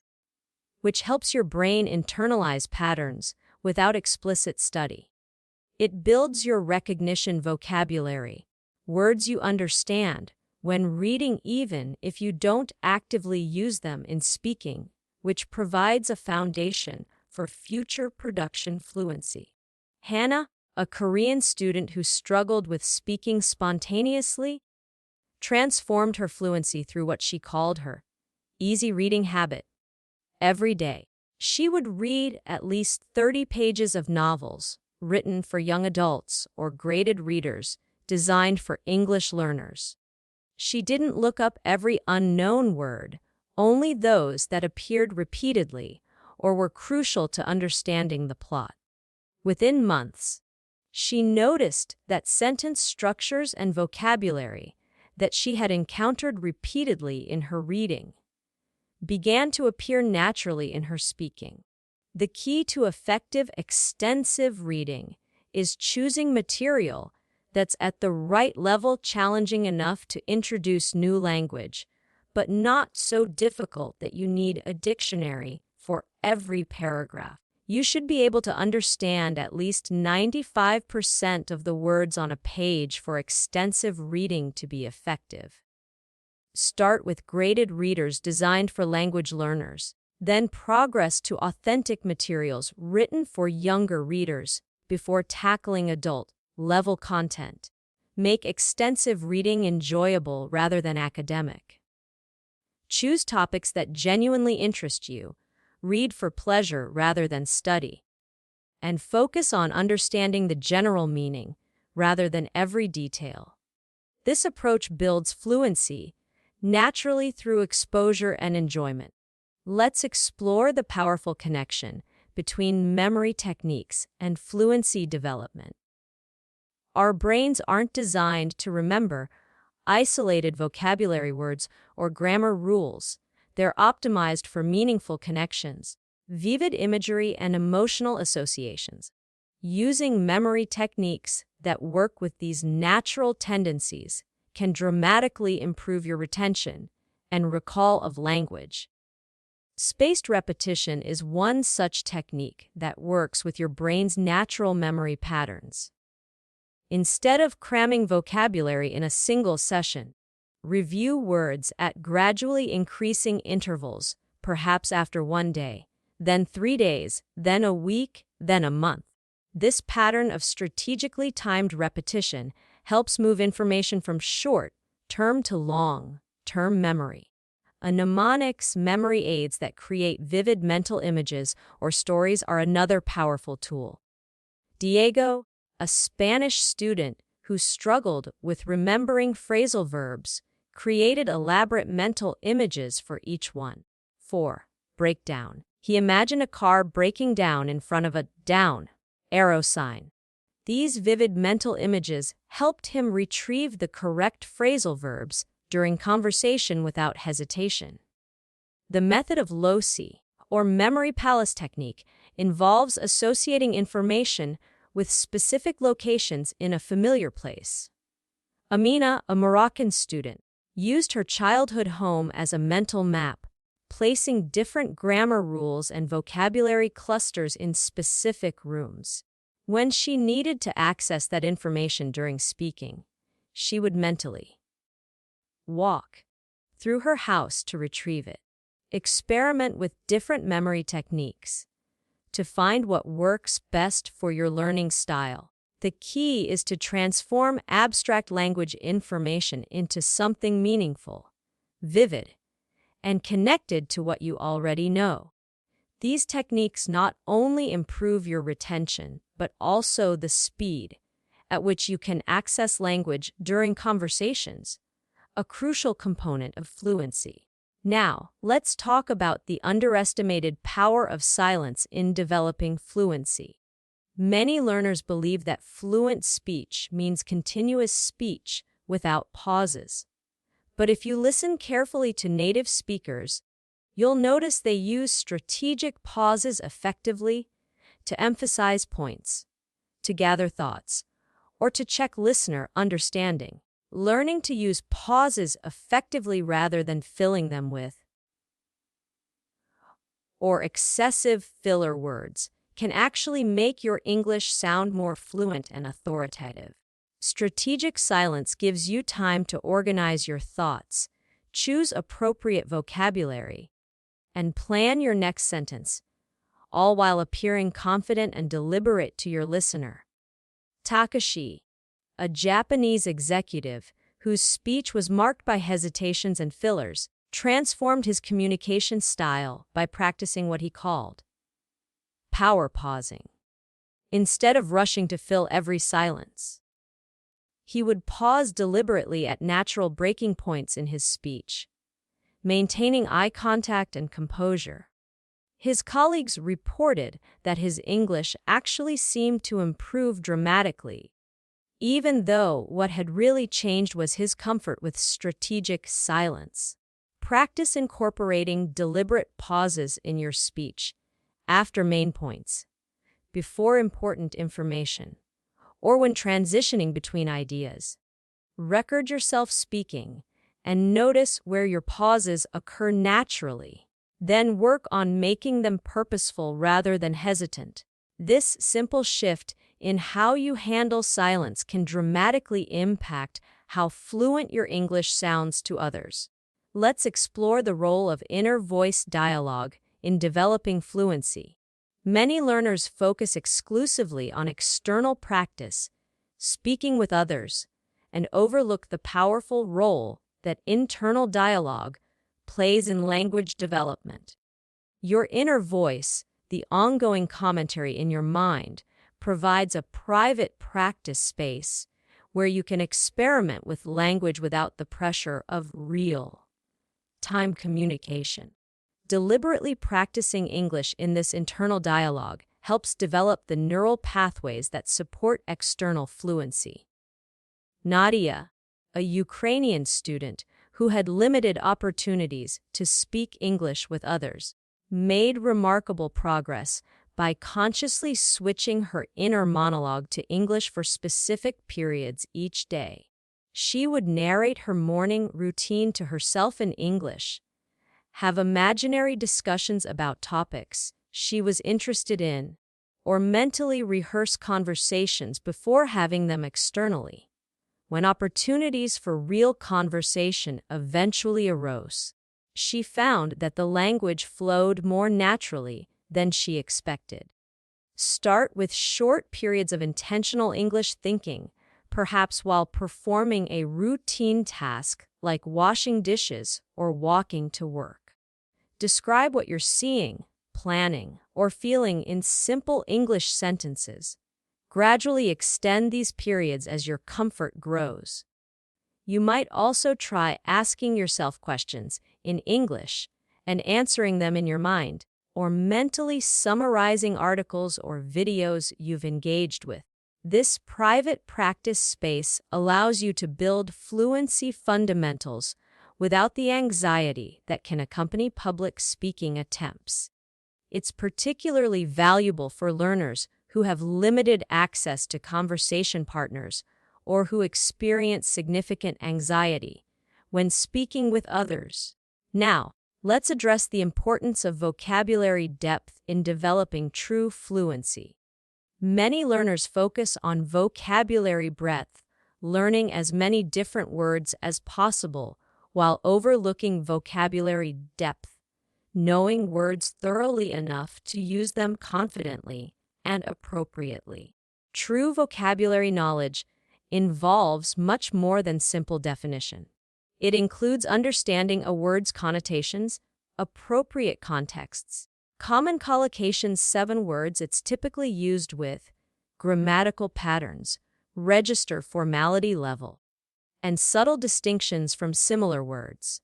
which helps your brain internalize patterns without explicit study. It builds your recognition vocabulary, words you understand, when reading even if you don't actively use them in speaking, which provides a foundation for future production fluency. Hannah, a Korean student who struggled with speaking spontaneously, transformed her fluency through what she called her easy reading habit. Every day, she would read at least 30 pages of novels written for young adults or graded readers designed for English learners. She didn't look up every unknown word, only those that appeared repeatedly or were crucial to understanding the plot. Within months, she noticed that sentence structures and vocabulary that she had encountered repeatedly in her reading began to appear naturally in her speaking. The key to effective, extensive reading is choosing material that's at the right level, challenging enough to introduce new language, but not so difficult that you need a dictionary for every paragraph. You should be able to understand at least 95% of the words on a page for extensive reading to be effective. Start with graded readers designed for language learners, then progress to authentic materials written for younger readers before tackling adult-level content. Make extensive reading enjoyable rather than academic. Choose topics that genuinely interest you, read for pleasure rather than study, and focus on understanding the general meaning rather than every detail. This approach builds fluency naturally through exposure and enjoyment. Let's explore the powerful connection between memory techniques and fluency development. Our brains aren't designed to remember isolated vocabulary words or grammar rules. They're optimized for meaningful connections, vivid imagery, and emotional associations. Using memory techniques that work with these natural tendencies can dramatically improve your retention and recall of language. Spaced repetition is one such technique that works with your brain's natural memory patterns. Instead of cramming vocabulary in a single session, review words at gradually increasing intervals, perhaps after 1 day, then 3 days, then a week, then a month. This pattern of strategically timed repetition helps move information from short-term to long-term memory. Mnemonics memory aids that create vivid mental images or stories are another powerful tool. Diego, a Spanish student who struggled with remembering phrasal verbs, created elaborate mental images for each one. 4. Breakdown. He imagined a car breaking down in front of a down arrow sign. These vivid mental images helped him retrieve the correct phrasal verbs during conversation without hesitation. The method of LOCI, or memory palace technique, involves associating information with specific locations in a familiar place. Amina, a Moroccan student, used her childhood home as a mental map, placing different grammar rules and vocabulary clusters in specific rooms. When she needed to access that information during speaking, she would mentally walk through her house to retrieve it. Experiment with different memory techniques to find what works best for your learning style. The key is to transform abstract language information into something meaningful, vivid, and connected to what you already know. These techniques not only improve your retention, but also the speed at which you can access language during conversations, a crucial component of fluency. Now, let's talk about the underestimated power of silence in developing fluency. Many learners believe that fluent speech means continuous speech without pauses. But if you listen carefully to native speakers, you'll notice they use strategic pauses effectively to emphasize points, to gather thoughts, or to check listener understanding. Learning to use pauses effectively rather than filling them with or excessive filler words can actually make your English sound more fluent and authoritative. Strategic silence gives you time to organize your thoughts, choose appropriate vocabulary, and plan your next sentence, all while appearing confident and deliberate to your listener. Takashi, a Japanese executive whose speech was marked by hesitations and fillers, transformed his communication style by practicing what he called power pausing. Instead of rushing to fill every silence, he would pause deliberately at natural breaking points in his speech, maintaining eye contact and composure. His colleagues reported that his English actually seemed to improve dramatically, even though what had really changed was his comfort with strategic silence. Practice incorporating deliberate pauses in your speech, after main points, before important information, or when transitioning between ideas. Record yourself speaking and notice where your pauses occur naturally. Then work on making them purposeful rather than hesitant. This simple shift in how you handle silence can dramatically impact how fluent your English sounds to others. Let's explore the role of inner voice dialogue in developing fluency. Many learners focus exclusively on external practice, speaking with others, and overlook the powerful role that internal dialogue plays in language development. Your inner voice, the ongoing commentary in your mind, provides a private practice space where you can experiment with language without the pressure of real-time communication. Deliberately practicing English in this internal dialogue helps develop the neural pathways that support external fluency. Nadia, a Ukrainian student who had limited opportunities to speak English with others, made remarkable progress by consciously switching her inner monologue to English for specific periods each day. She would narrate her morning routine to herself in English, have imaginary discussions about topics she was interested in, or mentally rehearse conversations before having them externally. When opportunities for real conversation eventually arose, she found that the language flowed more naturally than she expected. Start with short periods of intentional English thinking, perhaps while performing a routine task like washing dishes or walking to work. Describe what you're seeing, planning, or feeling in simple English sentences. Gradually extend these periods as your comfort grows. You might also try asking yourself questions in English and answering them in your mind, or mentally summarizing articles or videos you've engaged with. This private practice space allows you to build fluency fundamentals without the anxiety that can accompany public speaking attempts. It's particularly valuable for learners who have limited access to conversation partners or who experience significant anxiety when speaking with others. Now, let's address the importance of vocabulary depth in developing true fluency. Many learners focus on vocabulary breadth, learning as many different words as possible, while overlooking vocabulary depth, knowing words thoroughly enough to use them confidently and appropriately. True vocabulary knowledge involves much more than simple definition. It includes understanding a word's connotations, appropriate contexts, common collocations, 7 words it's typically used with, grammatical patterns, register formality level, and subtle distinctions from similar words.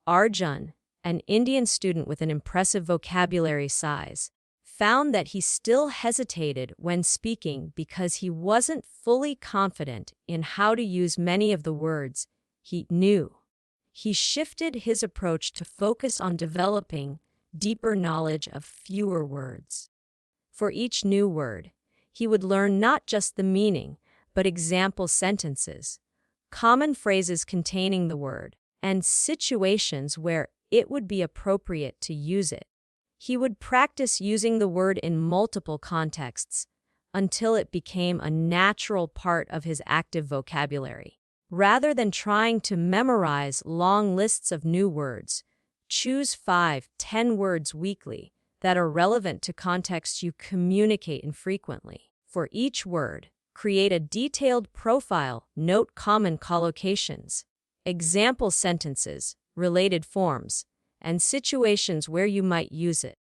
Arjun, an Indian student with an impressive vocabulary size, found that he still hesitated when speaking because he wasn't fully confident in how to use many of the words he knew. He shifted his approach to focus on developing deeper knowledge of fewer words. For each new word, he would learn not just the meaning, but example sentences, common phrases containing the word, and situations where it would be appropriate to use it. He would practice using the word in multiple contexts until it became a natural part of his active vocabulary. Rather than trying to memorize long lists of new words, choose 5-10 words weekly that are relevant to contexts you communicate in frequently. For each word, create a detailed profile, note common collocations, example sentences, related forms, and situations where you might use it.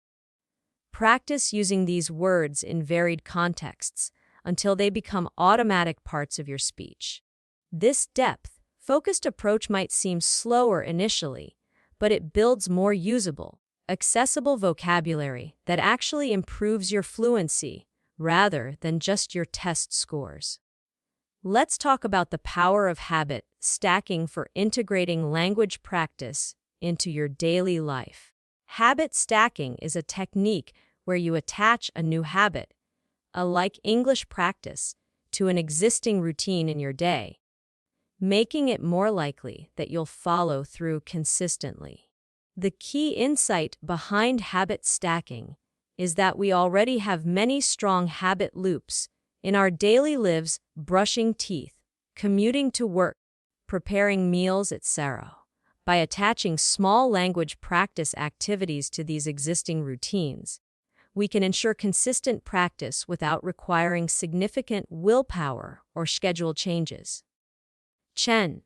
Practice using these words in varied contexts until they become automatic parts of your speech. This depth-focused approach might seem slower initially, but it builds more usable, accessible vocabulary that actually improves your fluency rather than just your test scores. Let's talk about the power of habit stacking for integrating language practice into your daily life. Habit stacking is a technique where you attach a new habit, like English practice, to an existing routine in your day, making it more likely that you'll follow through consistently. The key insight behind habit stacking is that we already have many strong habit loops in our daily lives: brushing teeth, commuting to work, preparing meals, etc. By attaching small language practice activities to these existing routines, we can ensure consistent practice without requiring significant willpower or schedule changes. Chen,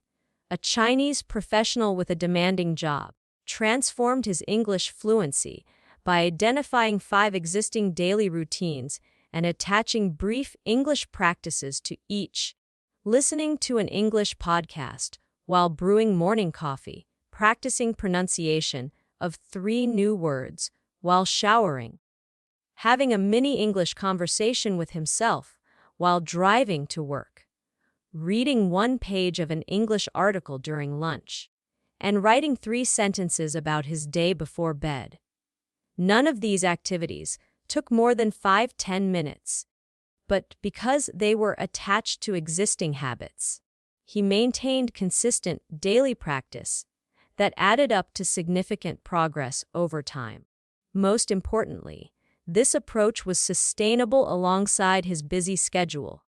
a Chinese professional with a demanding job, transformed his English fluency by identifying 5 existing daily routines and attaching brief English practices to each. Listening to an English podcast while brewing morning coffee, practicing pronunciation of 3 new words while showering, having a mini English conversation with himself while driving to work, reading 1 page of an English article during lunch, and writing 3 sentences about his day before bed. None of these activities took more than 5-10 minutes, but because they were attached to existing habits, he maintained consistent daily practice that added up to significant progress over time. Most importantly, this approach was sustainable alongside his busy schedule.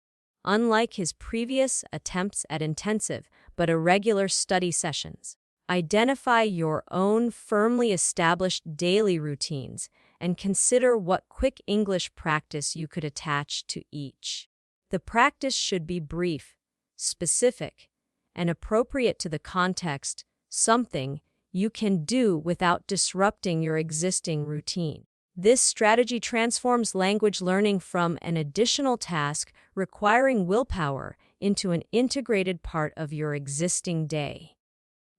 Unlike his previous attempts at intensive but irregular study sessions, identify your own firmly established daily routines and consider what quick English practice you could attach to each. The practice should be brief, specific, and appropriate to the context, something you can do without disrupting your existing routine. This strategy transforms language learning from an additional task requiring willpower into an integrated part of your existing day.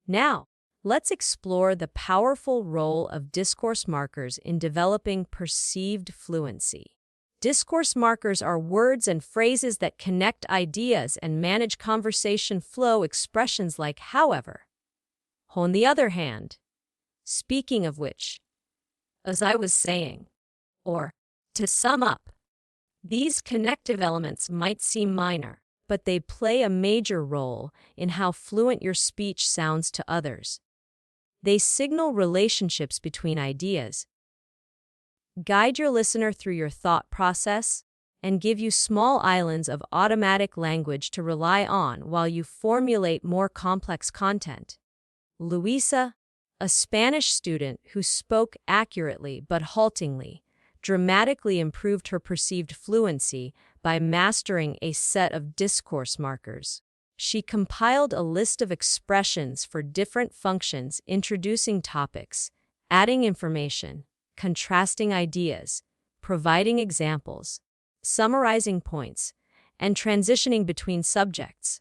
Now, let's explore the powerful role of discourse markers in developing perceived fluency. Discourse markers are words and phrases that connect ideas and manage conversation flow. Expressions like however, on the other hand, speaking of which, as I was saying, or to sum up. These connective elements might seem minor, but they play a major role in how fluent your speech sounds to others. They signal relationships between ideas, guide your listener through your thought process, and give you small islands of automatic language to rely on while you formulate more complex content. Luisa, a Spanish student who spoke accurately but haltingly, dramatically improved her perceived fluency by mastering a set of discourse markers. She compiled a list of expressions for different functions, introducing topics, adding information, contrasting ideas, providing examples, summarizing points, and transitioning between subjects.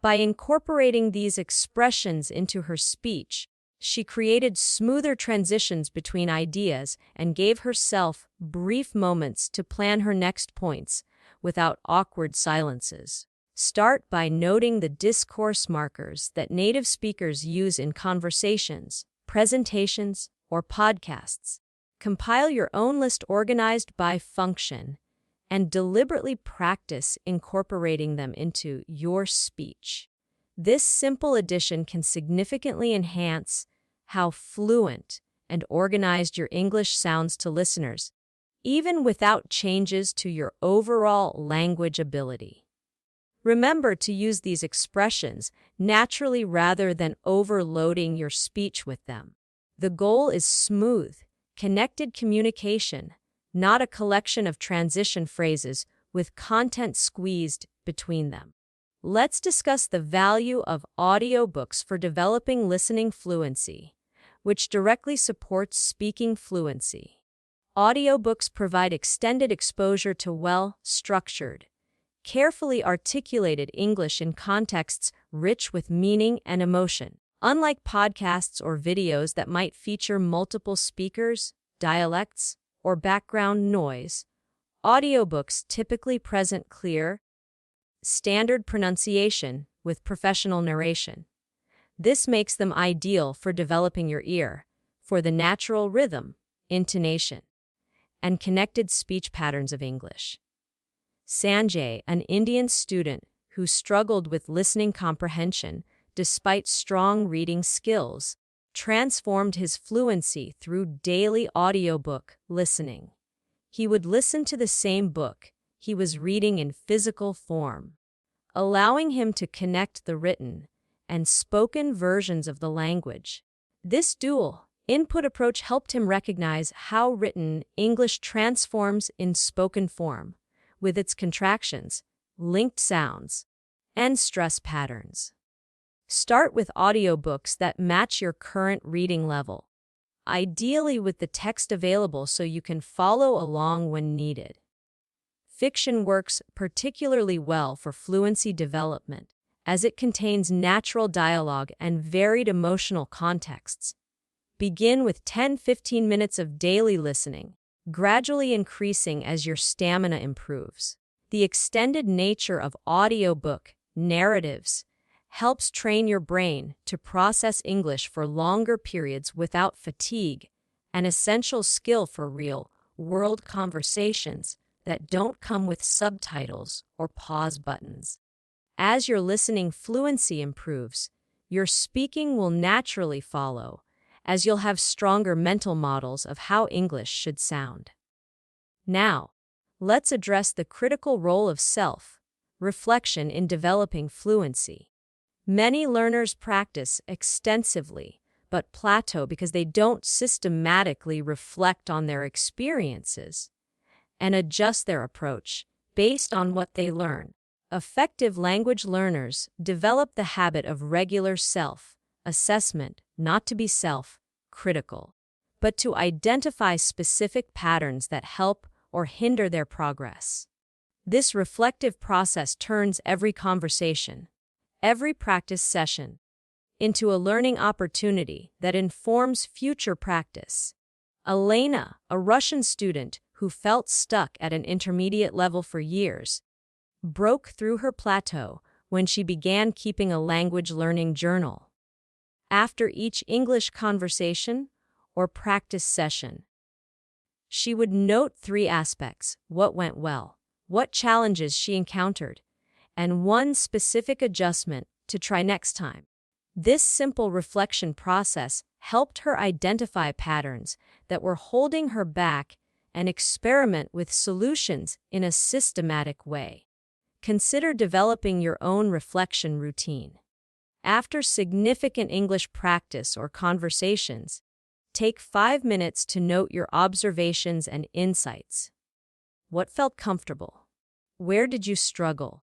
By incorporating these expressions into her speech, she created smoother transitions between ideas and gave herself brief moments to plan her next points without awkward silences. Start by noting the discourse markers that native speakers use in conversations, presentations, or podcasts. Compile your own list organized by function and deliberately practice incorporating them into your speech. This simple addition can significantly enhance how fluent and organized your English sounds to listeners, even without changes to your overall language ability. Remember to use these expressions naturally rather than overloading your speech with them. The goal is smooth, connected communication, not a collection of transition phrases with content squeezed between them. Let's discuss the value of audiobooks for developing listening fluency, which directly supports speaking fluency. Audiobooks provide extended exposure to well-structured, carefully articulated English in contexts rich with meaning and emotion. Unlike podcasts or videos that might feature multiple speakers, dialects, or background noise, audiobooks typically present clear, standard pronunciation with professional narration. This makes them ideal for developing your ear for the natural rhythm, intonation, and connected speech patterns of English. Sanjay, an Indian student who struggled with listening comprehension despite strong reading skills, transformed his fluency through daily audiobook listening. He would listen to the same book he was reading in physical form, allowing him to connect the written and spoken versions of the language. This dual input approach helped him recognize how written English transforms in spoken form, with its contractions, linked sounds, and stress patterns. Start with audiobooks that match your current reading level, ideally with the text available so you can follow along when needed. Fiction works particularly well for fluency development, as it contains natural dialogue and varied emotional contexts. Begin with 10-15 minutes of daily listening, gradually increasing as your stamina improves. The extended nature of audiobook narratives helps train your brain to process English for longer periods without fatigue, an essential skill for real-world conversations that don't come with subtitles or pause buttons. As your listening fluency improves, your speaking will naturally follow, as you'll have stronger mental models of how English should sound. Now, let's address the critical role of self-reflection in developing fluency. Many learners practice extensively, but plateau because they don't systematically reflect on their experiences and adjust their approach based on what they learn. Effective language learners develop the habit of regular self-assessment, not to be self-critical, but to identify specific patterns that help or hinder their progress. This reflective process turns every conversation, every practice session, into a learning opportunity that informs future practice. Elena, a Russian student who felt stuck at an intermediate level for years, broke through her plateau when she began keeping a language learning journal. After each English conversation or practice session, she would note 3 aspects: what went well, what challenges she encountered, and one specific adjustment to try next time. This simple reflection process helped her identify patterns that were holding her back and experiment with solutions in a systematic way. Consider developing your own reflection routine. After significant English practice or conversations, take 5 minutes to note your observations and insights. What felt comfortable? Where did you struggle?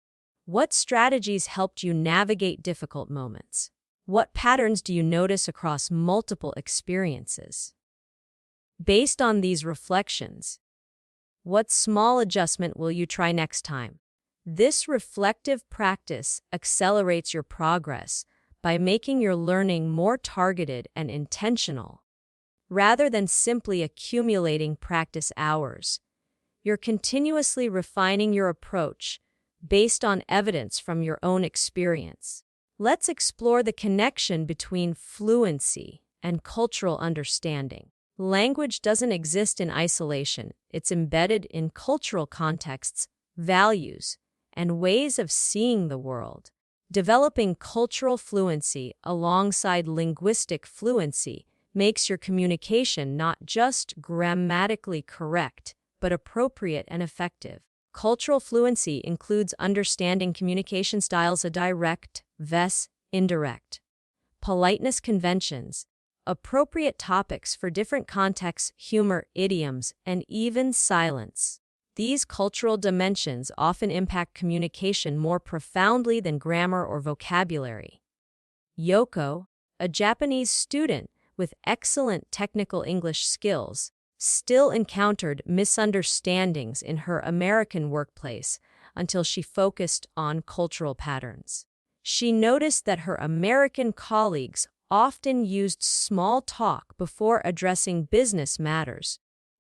What strategies helped you navigate difficult moments? What patterns do you notice across multiple experiences? Based on these reflections, what small adjustment will you try next time? This reflective practice accelerates your progress by making your learning more targeted and intentional. Rather than simply accumulating practice hours, you're continuously refining your approach based on evidence from your own experience. Let's explore the connection between fluency and cultural understanding. Language doesn't exist in isolation. It's embedded in cultural contexts, values, and ways of seeing the world. Developing cultural fluency alongside linguistic fluency makes your communication not just grammatically correct, but appropriate and effective. Cultural fluency includes understanding communication styles: a direct, versus indirect, politeness conventions, appropriate topics for different contexts, humor, idioms, and even silence. These cultural dimensions often impact communication more profoundly than grammar or vocabulary. Yoko, a Japanese student with excellent technical English skills, still encountered misunderstandings in her American workplace until she focused on cultural patterns. She noticed that her American colleagues often used small talk before addressing business matters,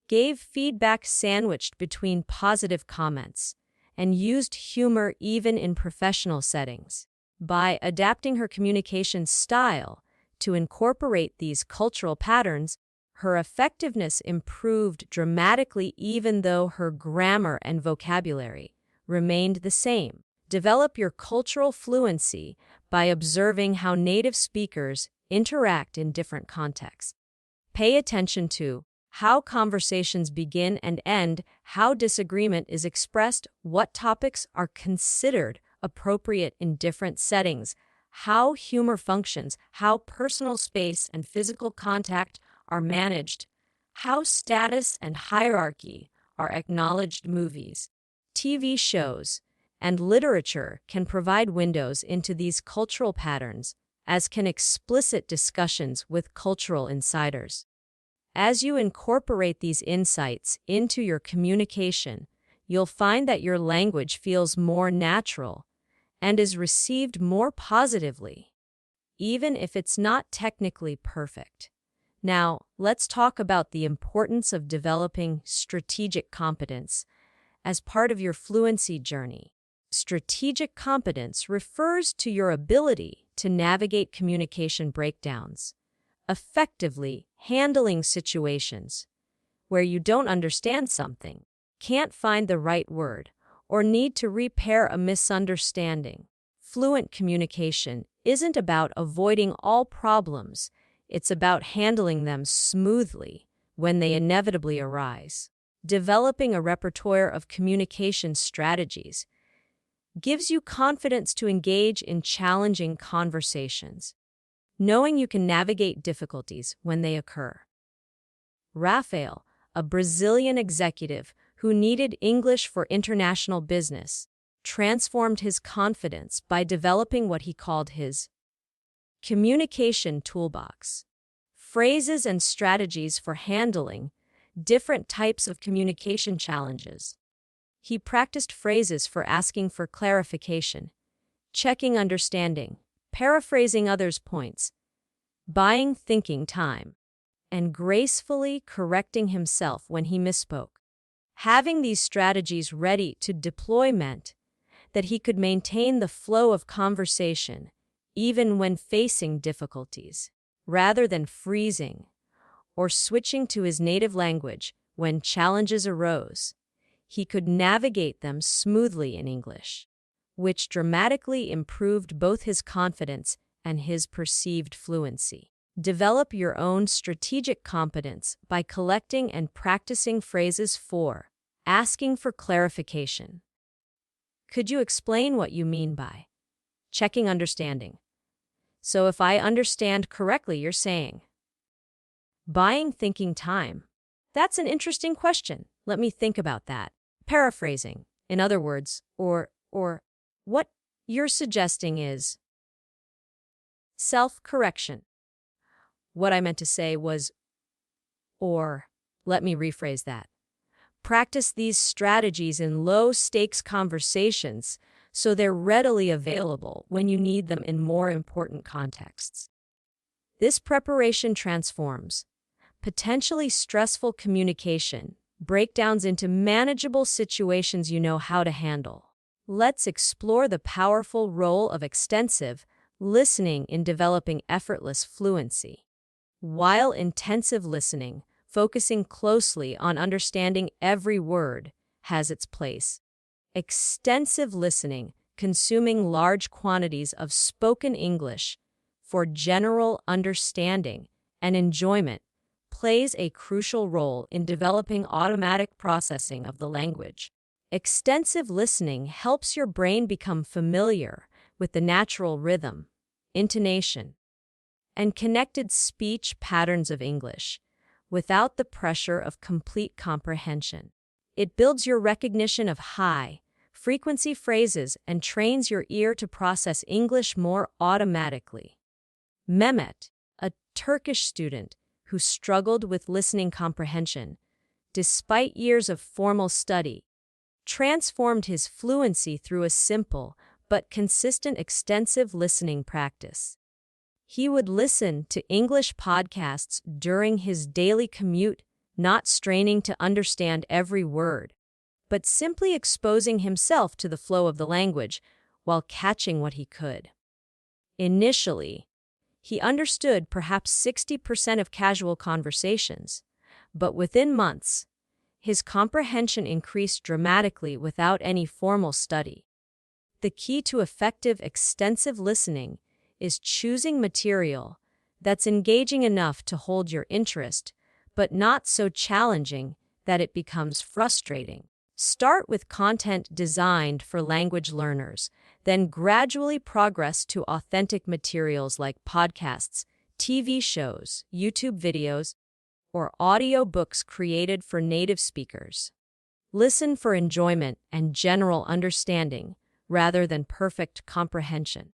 gave feedback sandwiched between positive comments, and used humor even in professional settings. By adapting her communication style to incorporate these cultural patterns, her effectiveness improved dramatically even though her grammar and vocabulary remained the same. Develop your cultural fluency by observing how native speakers interact in different contexts. Pay attention to how conversations begin and end, how disagreement is expressed, what topics are considered appropriate in different settings, how humor functions, how personal space and physical contact are managed, how status and hierarchy are acknowledged. Movies, TV shows, and literature can provide windows into these cultural patterns, as can explicit discussions with cultural insiders. As you incorporate these insights into your communication, you'll find that your language feels more natural and is received more positively, even if it's not technically perfect. Now, let's talk about the importance of developing strategic competence as part of your fluency journey. Strategic competence refers to your ability to navigate communication breakdowns, effectively handling situations where you don't understand something, can't find the right word, or need to repair a misunderstanding. Fluent communication isn't about avoiding all problems, it's about handling them smoothly when they inevitably arise. Developing a repertoire of communication strategies gives you confidence to engage in challenging conversations, knowing you can navigate difficulties when they occur. Rafael, a Brazilian executive who needed English for international business, transformed his confidence by developing what he called his communication toolbox, phrases and strategies for handling different types of communication challenges. He practiced phrases for asking for clarification, checking understanding, paraphrasing others' points, buying thinking time, and gracefully correcting himself when he misspoke. Having these strategies ready to deploy meant that he could maintain the flow of conversation even when facing difficulties, rather than freezing or switching to his native language when challenges arose. He could navigate them smoothly in English, which dramatically improved both his confidence and his perceived fluency. Develop your own strategic competence by collecting and practicing phrases for asking for clarification. Could you explain what you mean by checking understanding? So if I understand correctly, you're saying buying thinking time. That's an interesting question. Let me think about that. Paraphrasing, in other words, or What you're suggesting is self-correction. What I meant to say was, or let me rephrase that. Practice these strategies in low-stakes conversations so they're readily available when you need them in more important contexts. This preparation transforms potentially stressful communication breakdowns into manageable situations you know how to handle. Let's explore the powerful role of extensive listening in developing effortless fluency. While intensive listening, focusing closely on understanding every word, has its place, extensive listening, consuming large quantities of spoken English for general understanding and enjoyment, plays a crucial role in developing automatic processing of the language. Extensive listening helps your brain become familiar with the natural rhythm, intonation, and connected speech patterns of English, without the pressure of complete comprehension. It builds your recognition of high-frequency phrases and trains your ear to process English more automatically. Mehmet, a Turkish student who struggled with listening comprehension, despite years of formal study, transformed his fluency through a simple but consistent extensive listening practice. He would listen to English podcasts during his daily commute, not straining to understand every word, but simply exposing himself to the flow of the language while catching what he could. Initially, he understood perhaps 60% of casual conversations, but within months, his comprehension increased dramatically without any formal study. The key to effective extensive listening is choosing material that's engaging enough to hold your interest, but not so challenging that it becomes frustrating. Start with content designed for language learners, then gradually progress to authentic materials like podcasts, TV shows, YouTube videos, or audiobooks created for native speakers. Listen for enjoyment and general understanding rather than perfect comprehension.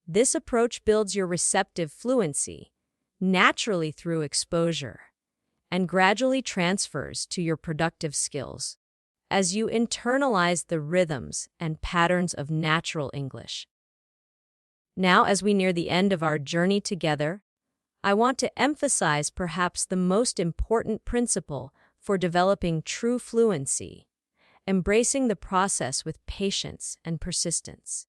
This approach builds your receptive fluency naturally through exposure and gradually transfers to your productive skills as you internalize the rhythms and patterns of natural English. Now, as we near the end of our journey together, I want to emphasize perhaps the most important principle for developing true fluency: embracing the process with patience and persistence.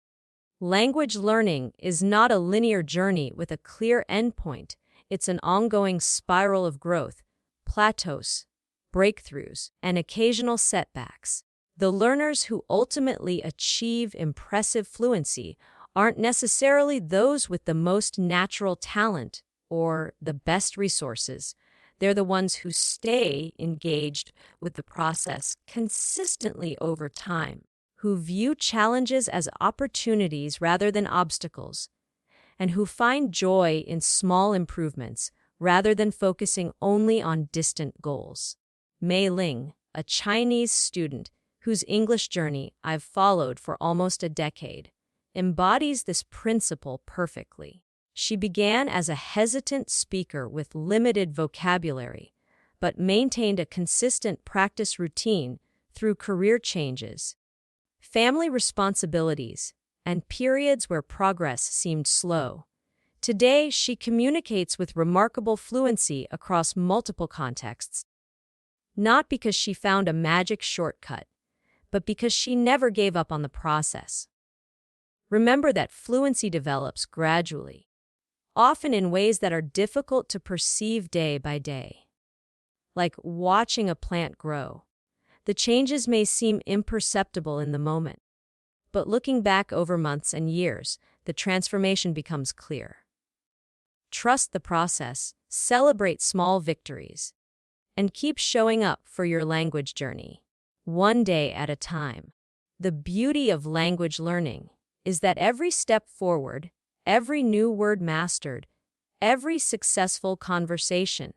Language learning is not a linear journey with a clear endpoint. It's an ongoing spiral of growth, plateaus, breakthroughs, and occasional setbacks. The learners who ultimately achieve impressive fluency aren't necessarily those with the most natural talent or the best resources. They're the ones who stay engaged with the process consistently over time, who view challenges as opportunities rather than obstacles, and who find joy in small improvements rather than focusing only on distant goals. Mei Ling, a Chinese student whose English journey I've followed for almost a decade, embodies this principle perfectly. She began as a hesitant speaker with limited vocabulary, but maintained a consistent practice routine through career changes, family responsibilities, and periods where progress seemed slow. Today, she communicates with remarkable fluency across multiple contexts, not because she found a magic shortcut, but because she never gave up on the process. Remember that fluency develops gradually, often in ways that are difficult to perceive day by day. Like watching a plant grow, the changes may seem imperceptible in the moment, but looking back over months and years, the transformation becomes clear. Trust the process, celebrate small victories, and keep showing up for your language journey, one day at a time. The beauty of language learning is that every step forward, every new word mastered, every successful conversation,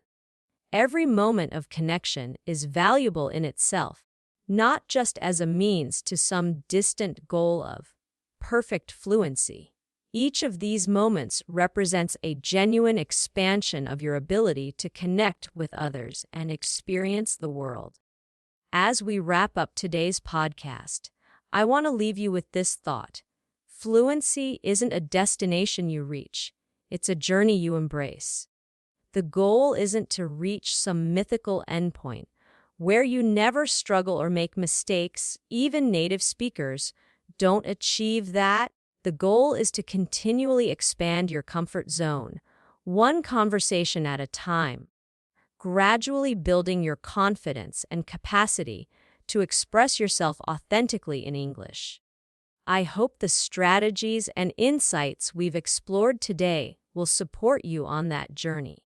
every moment of connection is valuable in itself, not just as a means to some distant goal of perfect fluency. Each of these moments represents a genuine expansion of your ability to connect with others and experience the world. As we wrap up today's podcast, I want to leave you with this thought. Fluency isn't a destination you reach, it's a journey you embrace. The goal isn't to reach some mythical endpoint where you never struggle or make mistakes. Even native speakers don't achieve that. The goal is to continually expand your comfort zone, one conversation at a time, gradually building your confidence and capacity to express yourself authentically in English. I hope the strategies and insights we've explored today will support you on that journey.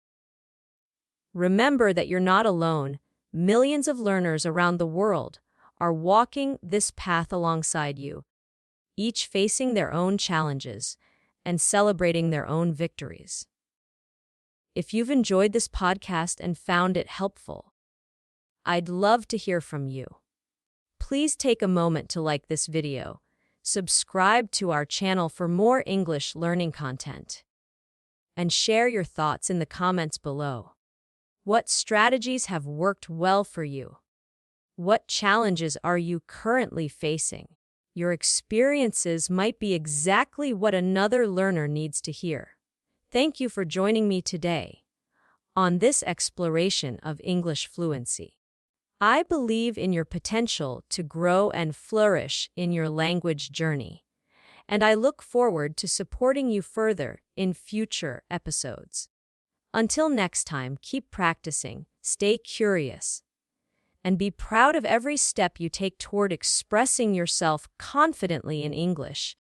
Remember that you're not alone. Millions of learners around the world are walking this path alongside you, each facing their own challenges and celebrating their own victories. If you've enjoyed this podcast and found it helpful, I'd love to hear from you. Please take a moment to like this video, subscribe to our channel for more English learning content, and share your thoughts in the comments below. What strategies have worked well for you? What challenges are you currently facing? Your experiences might be exactly what another learner needs to hear. Thank you for joining me today on this exploration of English fluency. I believe in your potential to grow and flourish in your language journey, and I look forward to supporting you further in future episodes. Until next time, keep practicing, stay curious, and be proud of every step you take toward expressing yourself confidently in English.